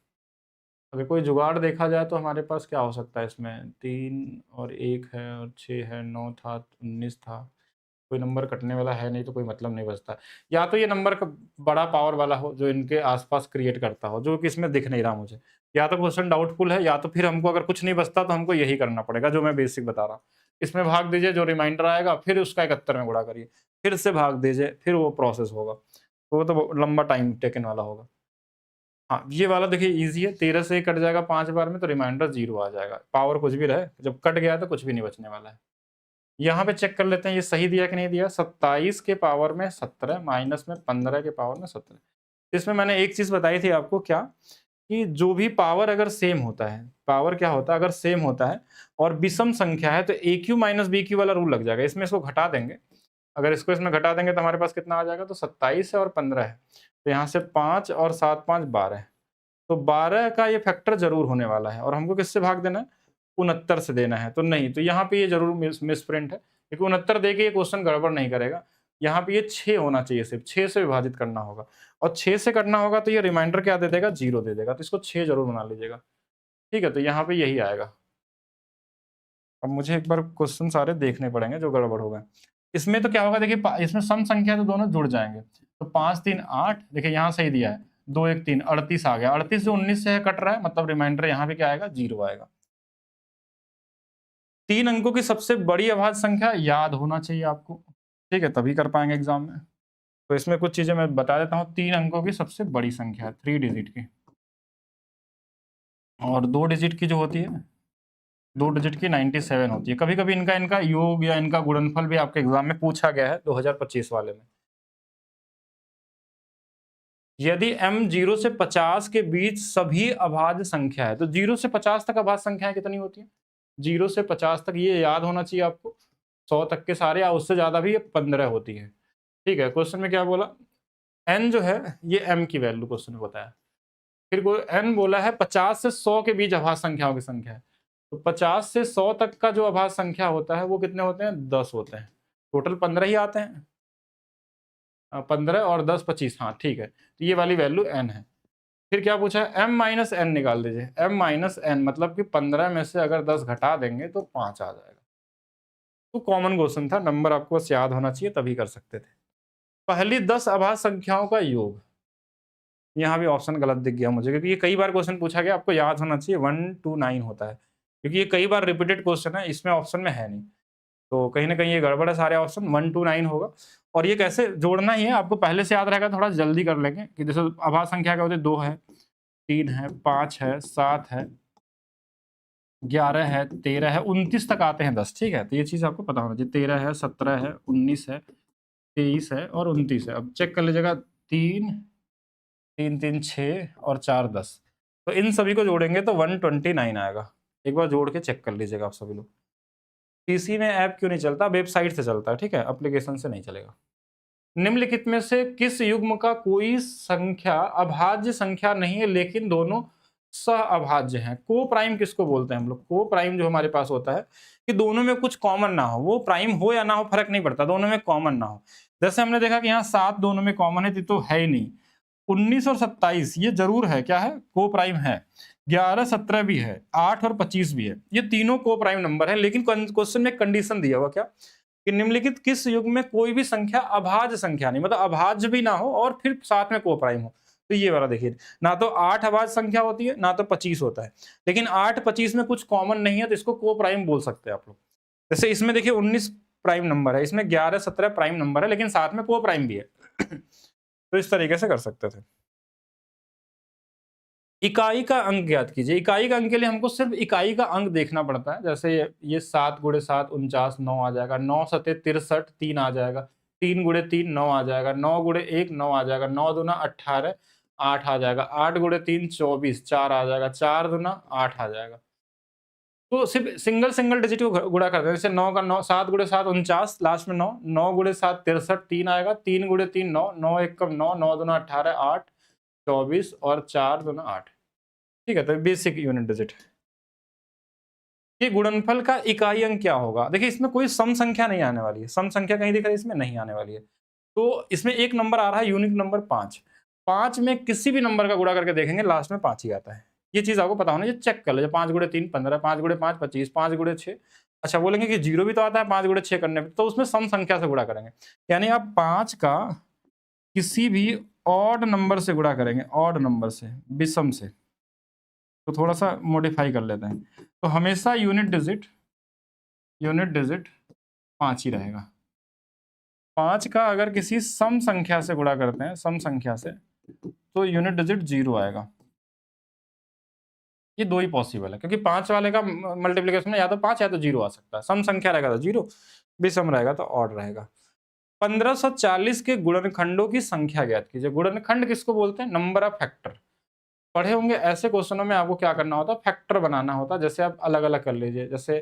अगर कोई जुगाड़ देखा जाए तो हमारे पास क्या हो सकता है इसमें, 3 और 1 है और 6 है, 9 था, 19 था। कोई नंबर कटने वाला है नहीं तो कोई मतलब नहीं बचता। या तो ये नंबर क बड़ा पावर वाला हो जो इनके आस-पास क्रिएट करता हो, जो कि इसमें दिख नहीं रहा मुझे। या तो क्वेश्चन डाउटफुल है, या तो फिर हमको अगर कुछ नहीं बचता तो हमको यही करना पड़ेगा जो मैं बेसिक बता रहा हूँ। इसमें भाग दीजिए, जो रिमाइंडर आएगा फिर उसका 71 में गुणा करिए, फिर से भाग दीजिए, फिर वो प्रोसेस होगा। तो वो तो लंबा टाइम टेकन वाला होगा। हाँ, ये वाला देखिए ईज़ी है, 13 से कट जाएगा 5 बार में तो रिमाइंडर 0 आ जाएगा। पावर कुछ भी रहे, जब कट गया तो कुछ भी नहीं बचने वाला है। यहाँ पे चेक कर लेते हैं ये सही दिया कि नहीं दिया। 27 के पावर में 17 माइनस में 15 के पावर में 17। इसमें मैंने एक चीज़ बताई थी आपको, क्या? कि जो भी पावर अगर सेम होता है, पावर क्या होता है अगर सेम होता है और विषम संख्या है तो AQ माइनस BQ वाला रूल लग जाएगा। इसमें इसको घटा देंगे। अगर इसको इसमें घटा देंगे तो हमारे पास कितना आ जाएगा, तो 27 है और 15 है। तो यहाँ से 5 और 7 5 12, तो 12 का ये फैक्टर ज़रूर होने वाला है और हमको किससे भाग देना है? 69 से देना है। तो नहीं, तो यहाँ पे ये ज़रूर मिसप्रिंट है, क्योंकि 69 दे के ये क्वेश्चन गड़बड़ नहीं करेगा। यहाँ पे ये 6 होना चाहिए, सिर्फ 6 से विभाजित करना होगा और 6 से करना होगा तो ये रिमाइंडर क्या दे देगा? 0 दे देगा। तो इसको 6 ज़रूर बना लीजिएगा। ठीक है? तो यहाँ पे यही आएगा। अब मुझे एक बार क्वेश्चन सारे देखने पड़ेंगे जो गड़बड़ हो गए। इसमें तो क्या होगा देखिए, इसमें सम संख्या तो दोनों जुड़ जाएँगे। तो 5 3 8, देखिए यहाँ सही दिया है। 2 1 3 38 आ गया। 38 जो 19 से कट रहा है, मतलब रिमाइंडर यहाँ पे क्या आएगा? 0 आएगा। 3 अंकों की सबसे बड़ी अभाज्य संख्या याद होना चाहिए आपको। ठीक है? तभी कर पाएँगे एग्ज़ाम में। तो इसमें कुछ चीज़ें मैं बता देता हूँ। 3 अंकों की सबसे बड़ी संख्या 3 डिजिट की, और 2 डिजिट की जो होती है, 2 डिजिट की 97 होती है। कभी-कभी इनका इनका योग या इनका गुणनफल भी आपके एग्ज़ाम में पूछा गया है 2025 वाले में। यदि m 0 से 50 के बीच सभी अभाज्य संख्या है, तो 0 से 50 तक अभाज्य संख्याएँ कितनी होती हैं? 0 से 50 तक ये याद होना चाहिए आपको। 100 तक के सारे या उससे ज़्यादा भी 15 होती है। ठीक है? क्वेश्चन में क्या बोला? n जो है ये m की वैल्यू क्वेश्चन में बताया। फिर n बोला है 50 से 100 के बीच अभाज्य संख्याओं की संख्या है। तो 50 से 100 तक का जो अभाज्य संख्या होता है वो कितने होते हैं? 10 होते हैं। टोटल 15 ही आते हैं। 15 और 10 25, हाँ ठीक है। तो ये वाली वैल्यू n है। फिर क्या पूछा है? m माइनस n निकाल दीजिए। m माइनस n मतलब कि 15 में से अगर 10 घटा देंगे तो 5 आ जाएगा। तो कॉमन क्वेश्चन था, नंबर आपको बस याद होना चाहिए तभी कर सकते थे। पहली 10 अभाज्य संख्याओं का योग। यहाँ भी ऑप्शन गलत दिख गया मुझे, क्योंकि ये कई बार क्वेश्चन पूछा गया, आपको याद होना चाहिए 1 to 9 होता है, क्योंकि ये कई बार रिपीटेड क्वेश्चन है, इसमें ऑप्शन में है नहीं। तो कहीं न कहीं ये गड़बड़ है, सारे ऑप्शन 1 to 9 होगा। और ये कैसे जोड़ना ही है, आपको पहले से याद रहेगा, थोड़ा जल्दी कर लेंगे कि जैसे अभाज्य संख्या क्या होती है? 2 है, 3 है, 5 है, 7 है, 11 है, 13 है, 29 तक आते हैं 10, ठीक है? तो ये चीज़ आपको पता होना चाहिए। 13 है, 17 है, 19 है, 23 है और 29 है। अब चेक कर लीजिएगा, 3 3 3 6 और 4 10, तो इन सभी को जोड़ेंगे तो 129 आएगा। एक बार जोड़ के चेक कर लीजिएगा आप सभी लोग। पीसी में ऐप क्यों नहीं चलता? वेबसाइट से चलता है, ठीक है? एप्लीकेशन से नहीं चलेगा। निम्नलिखित में से किस युग्म का कोई संख्या अभाज्य संख्या नहीं है लेकिन दोनों सह-अभाज्य हैं? को-प्राइम किसको बोलते हैं हम लोग? को-प्राइम जो हमारे पास होता है कि दोनों में कुछ कॉमन ना हो, वो प्राइम हो या ना हो फर्क नहीं पड़ता, दोनों में कॉमन ना हो। जैसे हमने देखा कि यहाँ 7 दोनों में कॉमन है, तो है ही नहीं। 19 और 27 ये जरूर है, क्या है? को-प्राइम है। 11 17 भी है, 8 और 25 भी है, ये तीनों को-प्राइम नंबर है। लेकिन क्वेश्चन में कंडीशन दिया हुआ, क्या? कि निम्नलिखित किस युग्म में कोई भी संख्या अभाज्य संख्या नहीं, मतलब अभाज्य भी ना हो और फिर साथ में को-प्राइम हो। तो ये वाला देखिए, ना तो 8 अभाज्य संख्या होती है, ना तो 25 होता है। लेकिन 8 25 में कुछ कॉमन नहीं है, तो इसको को-प्राइम बोल सकते हैं आप लोग। जैसे इसमें देखिए 19 प्राइम नंबर है, इसमें 11 17 प्राइम नंबर है, लेकिन साथ में को-प्राइम भी है। तो इस तरीके से कर सकते थे। इकाई का अंक ज्ञात कीजिए। इकाई का अंक के लिए हमको सिर्फ इकाई का अंक देखना पड़ता है। जैसे ये 7 × 7 49 9 आ जाएगा, 9 सते 63 3 आ जाएगा, 3 × 3 9 आ जाएगा, 9 × 1 9 आ जाएगा, 9 दूना 18 8 आ जाएगा, 8 × 3 24 4 आ जाएगा, 4 दूना 8 आ जाएगा। तो सिर्फ सिंगल डिजिट को गुणा करते हैं। जैसे 9 का 9 7 × 7 49 लास्ट में 9 9 × 7 63 3 आएगा, 3 × 3 9 9 1 कम 9 9 दूना 18 8 24 और 4 दूना 8। ठीक है, तो बेसिक यूनिट डिजिट। ये गुणनफल का इकाई अंक क्या होगा? देखिए इसमें कोई सम संख्या नहीं आने वाली है। सम संख्या कहीं दिख रही है इसमें? नहीं आने वाली है। तो इसमें एक नंबर आ रहा है यूनिट नंबर 5। 5 में किसी भी नंबर का गुणा करके देखेंगे लास्ट में 5 ही आता है। ये चीज़ आपको पता होना चाहिए, चेक कर लीजिए। 5 × 3 15, 5 × 5 25, 5 × 6। अच्छा बोलेंगे कि 0 भी तो आता है 5 × 6 करने पे, तो उसमें सम संख्या से गुणा करेंगे। यानी आप 5 का किसी भी ऑड नंबर से गुणा करेंगे, ऑड नंबर से, विषम से। तो थोड़ा-सा मॉडिफाई कर लेते हैं। तो हमेशा यूनिट डिजिट 5 ही रहेगा। 5 का अगर किसी सम संख्या से गुणा करते हैं, सम संख्या से, तो यूनिट डिजिट 0 आएगा। ये 2 ही पॉसिबल है, क्योंकि 5 वाले का मल्टीप्लिकेशन में या तो 5 या तो 0 आ सकता है। सम संख्या रहेगा तो 0, विषम रहेगा तो ऑड रहेगा। 1540 के गुणनखंडों की संख्या ज्ञात कीजिए। गुणनखंड किसको बोलते हैं? Number of factor. पढ़े होंगे ऐसे क्वेश्चनों में आपको क्या करना होता है? फैक्टर बनाना होता है। जैसे आप अलग-अलग कर लीजिए। जैसे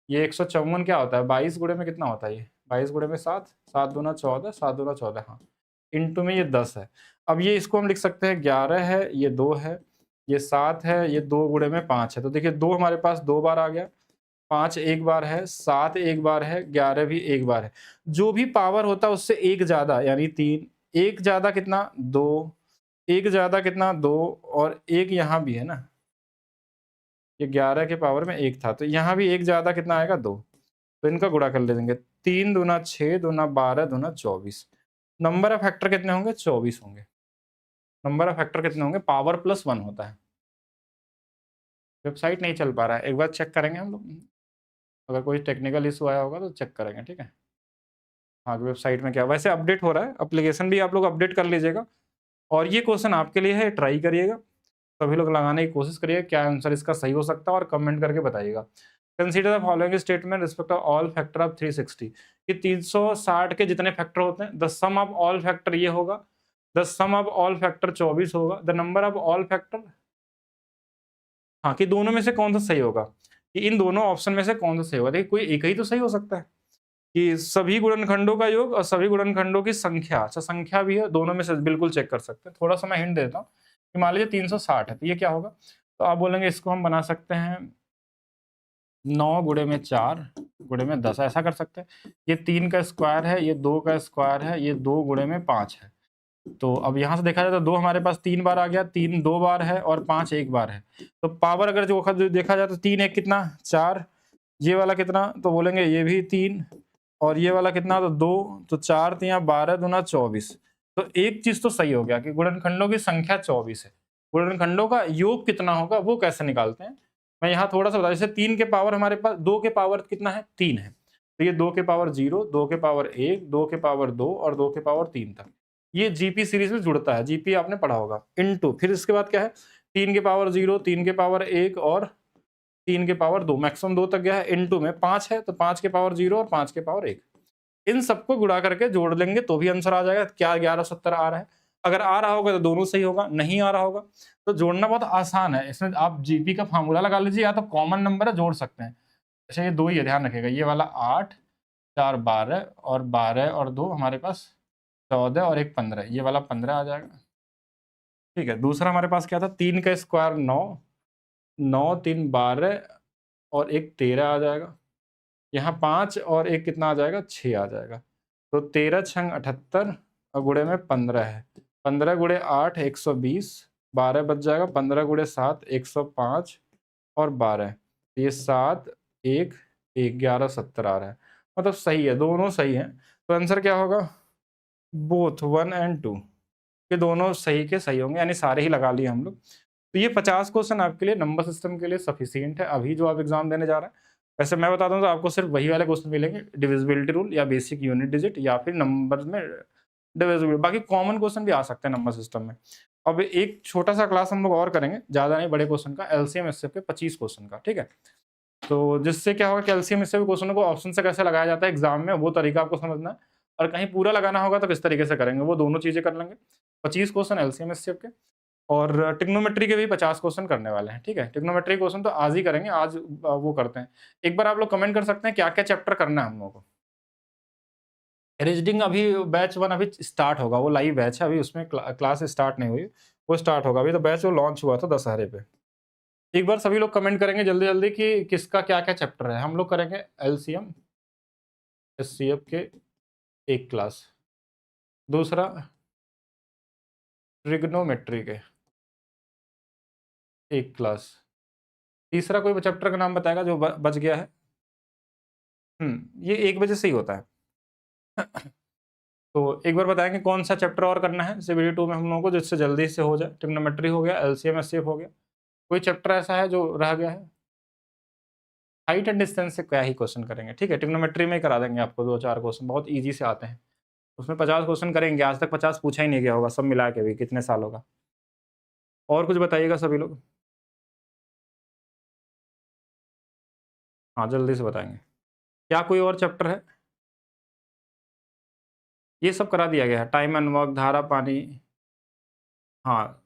ये 154 क्या होता है? 22 गुणे में कितना होता है ये? 22 गुणे में 7, 7 दूना 14, 7 दूना 14, हाँ। इंटू में ये 10 है। अब ये इसको हम लिख सकते हैं 11 है, ये 2 है, ये 7 है, ये 2 गुणे में 5 है। तो देखिए 2 हमारे पास 2 बार आ गया, 5 एक बार है, 7 एक बार है, 11 भी एक बार है। जो भी पावर होता है उससे 1 ज़्यादा यानी 3, 1 ज़्यादा कितना? 2, 1 ज़्यादा कितना? 2 और 1 यहाँ भी है ना। ये 11 के पावर में 1 था, तो यहाँ भी 1 ज़्यादा कितना आएगा? 2। तो इनका गुणा कर लेंगे। 3 दूना 6 दूना 12 दूना 24। नंबर ऑफ फैक्टर कितने होंगे? 24 होंगे। नंबर ऑफ फैक्टर कितने होंगे? पावर प्लस 1 होता है। वेबसाइट नहीं चल पा रहा है, एक बार चेक करेंगे हम लोग। अगर कोई टेक्निकल इशू आया होगा तो चेक करेंगे, ठीक है? हाँ, वेबसाइट में क्या वैसे अपडेट हो रहा है, एप्लीकेशन भी आप लोग अपडेट कर लीजिएगा। और ये क्वेश्चन आपके लिए है, ट्राई करिएगा। सभी लोग लगाने की कोशिश करिए, क्या आंसर इसका सही हो सकता है और कमेंट करके बताइएगा। Consider the following statement respect of all factor of 360। कि 360 के जितने फैक्टर होते हैं, the sum of all factor ये होगा, the sum of all factor 24 होगा, the number of all factor, हाँ, कि दोनों में से कौन सा सही होगा, कि इन दोनों ऑप्शन में से कौन सा सही होगा। देखिए कोई एक ही तो सही हो सकता है, कि सभी गुणनखंडों का योग और सभी गुणनखंडों की संख्या। अच्छा संख्या भी है, दोनों में से बिल्कुल चेक कर सकते हैं। थोड़ा सा मैं हिंट देता हूँ कि मान लीजिए 360 है, तो ये क्या होगा? तो आप बोलेंगे इसको हम बना सकते हैं 9 गुणे में 4 गुणे में 10, ऐसा कर सकते हैं। ये 3 का स्क्वायर है, ये 2 का स्क्वायर है, ये 2 गुणे में 5 है। तो अब यहाँ से देखा जाए तो 2 हमारे पास 3 बार आ गया, 3 2 बार है और 5 एक बार है। तो पावर अगर जो देखा जाए तो 3 1 कितना? 4। ये वाला कितना? तो बोलेंगे ये भी 3 और ये वाला कितना? तो 2। तो 4 तिया 12 दूना 24। तो एक चीज तो सही हो गया कि गुणनखंडों की संख्या 24 है। गुणनखंडों का योग कितना होगा वो कैसे निकालते हैं, मैं यहाँ थोड़ा सा बता। जैसे 3 के पावर हमारे पास 2 के पावर कितना है? 3 है। तो ये 2 के पावर 0, 2 के पावर 1, 2 के पावर 2 और 2 के पावर 3 तक। ये जीपी सीरीज में जुड़ता है, जीपी आपने पढ़ा होगा। इनटू फिर इसके बाद क्या है? 3 के पावर 0, 3 के पावर 1 और 3 के पावर 2, मैक्सिमम 2 तक गया है। इनटू में 5 है, तो 5 के पावर 0 और 5 के पावर 1। इन सबको गुणा करके जोड़ लेंगे तो भी आंसर आ जाएगा। क्या 1170 आ रहा है? अगर आ रहा होगा तो दोनों सही होगा, नहीं आ रहा होगा तो जोड़ना बहुत आसान है। इसमें आप जीपी का फार्मूला लगा लीजिए, या तो कॉमन नंबर है जोड़ सकते हैं। अच्छा ये 2 ही है, ध्यान रखिएगा। ये वाला 8 4 12 और 12 और 2 हमारे पास 14 और 1 15, ये वाला 15 आ जाएगा। ठीक है, दूसरा हमारे पास क्या था? 3 का स्क्वायर 9, 9 3 12 और 1 13 आ जाएगा। यहाँ 5 और 1 कितना आ जाएगा? 6 आ जाएगा। तो 13 छंग 78 और गुणे में 15 है। 15 गुणे 8 120, 12 बच जाएगा। 15 गुणे 7 105 और 12, ये 7 1 1 1170 आ रहा है। मतलब सही है, दोनों सही हैं। तो आंसर क्या होगा? बोथ 1 एंड 2, ये दोनों सही के सही होंगे, यानी सारे ही लगा लिए हम लोग। तो ये 50 क्वेश्चन आपके लिए नंबर सिस्टम के लिए सफिशिएंट है अभी जो आप एग्जाम देने जा रहे हैं। वैसे मैं बता दूं तो आपको सिर्फ वही वाले क्वेश्चन मिलेंगे, डिविजिबिलिटी रूल या बेसिक यूनिट डिजिट या फिर नंबर्स में डिविजिबिलिटी। बाकी कॉमन क्वेश्चन भी आ सकते हैं नंबर सिस्टम में। अब एक छोटा-सा क्लास हम लोग और करेंगे, ज़्यादा नहीं, बड़े क्वेश्चन का, एलसीएम एचसीएफ के 25 क्वेश्चन का, ठीक है? तो जिससे क्या होगा कि एलसीएम एचसीएफ क्वेश्चनों को ऑप्शन से कैसे लगाया जाता है एग्ज़ाम में, वो तरीका आपको समझना है, और कहीं पूरा लगाना होगा तो किस तरीके से करेंगे, वो दोनों चीज़ें कर लेंगे। 25 क्वेश्चन एलसीएम एचसीएफ के, और ट्रिग्नोमेट्री के भी 50 क्वेश्चन करने वाले हैं, ठीक है? ट्रिग्नोमेट्री क्वेश्चन तो आज ही करेंगे, आज वो करते हैं। एक बार आप लोग कमेंट कर सकते हैं क्या-क्या चैप्टर करना है हम लोगों को? रीजनिंग अभी बैच 1 अभी स्टार्ट होगा, वो लाइव बैच है, अभी उसमें क्लास स्टार्ट नहीं हुई, वो स्टार्ट होगा। अभी तो बैच वो लॉन्च हुआ था दशहरे पे। एक बार सभी लोग कमेंट करेंगे जल्दी-जल्दी कि किसका क्या-क्या चैप्टर है। हम लोग करेंगे एलसीएम, एचसीएफ के 1 क्लास, दूसरा ट्रिग्नोमेट्री के 1 क्लास, तीसरा कोई चैप्टर का नाम बताएगा जो बच गया है? ये 1 बजे से ही होता है। तो एक बार बताएँगे कौन-सा चैप्टर और करना है सीबीडी 2 में हम लोगों को जिससे जल्दी से हो जाए? ट्रिग्नोमेट्री हो गया, एलसीएम एचसीएफ हो गया। कोई चैप्टर ऐसा है जो रह गया है? हाइट एंड डिस्टेंस से क्या ही क्वेश्चन करेंगे, ठीक है? ट्रिग्नोमेट्री में ही करा देंगे आपको 2-4 क्वेश्चन, बहुत ईज़ी से आते हैं। उसमें 50 क्वेश्चन करेंगे, आज तक 50 पूछा ही नहीं गया होगा सब मिला के भी, कितने सालों का। और कुछ बताइएगा सभी लोग? हाँ, जल्दी से बताएँगे। क्या कोई और चैप्टर है? ये सब करा दिया गया है, टाइम एंड वर्क, धारा, पानी। हाँ,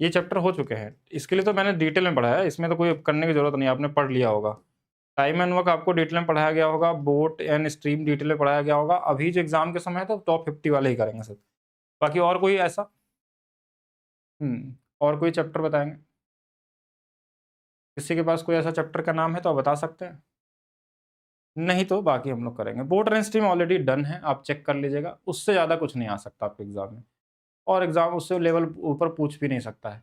ये चैप्टर हो चुके हैं। इसके लिए तो मैंने डिटेल में पढ़ाया है, इसमें तो कोई करने की ज़रूरत नहीं है, आपने पढ़ लिया होगा। टाइम एंड वर्क आपको डिटेल में पढ़ाया गया होगा, बोट एंड स्ट्रीम डिटेल में पढ़ाया गया होगा। अभी जो एग्ज़ाम के समय है तो टॉप 50 वाले ही करेंगे सब। बाकी और कोई ऐसा? और कोई चैप्टर बताएँगे? किसी के पास कोई ऐसा चैप्टर का नाम है तो आप बता सकते हैं? नहीं तो बाकी हम लोग करेंगे। Boat and stream already done है, आप चेक कर लीजिएगा। उससे ज़्यादा कुछ नहीं आ सकता आपके एग्ज़ाम में, और एग्ज़ाम उससे लेवल ऊपर पूछ भी नहीं सकता है।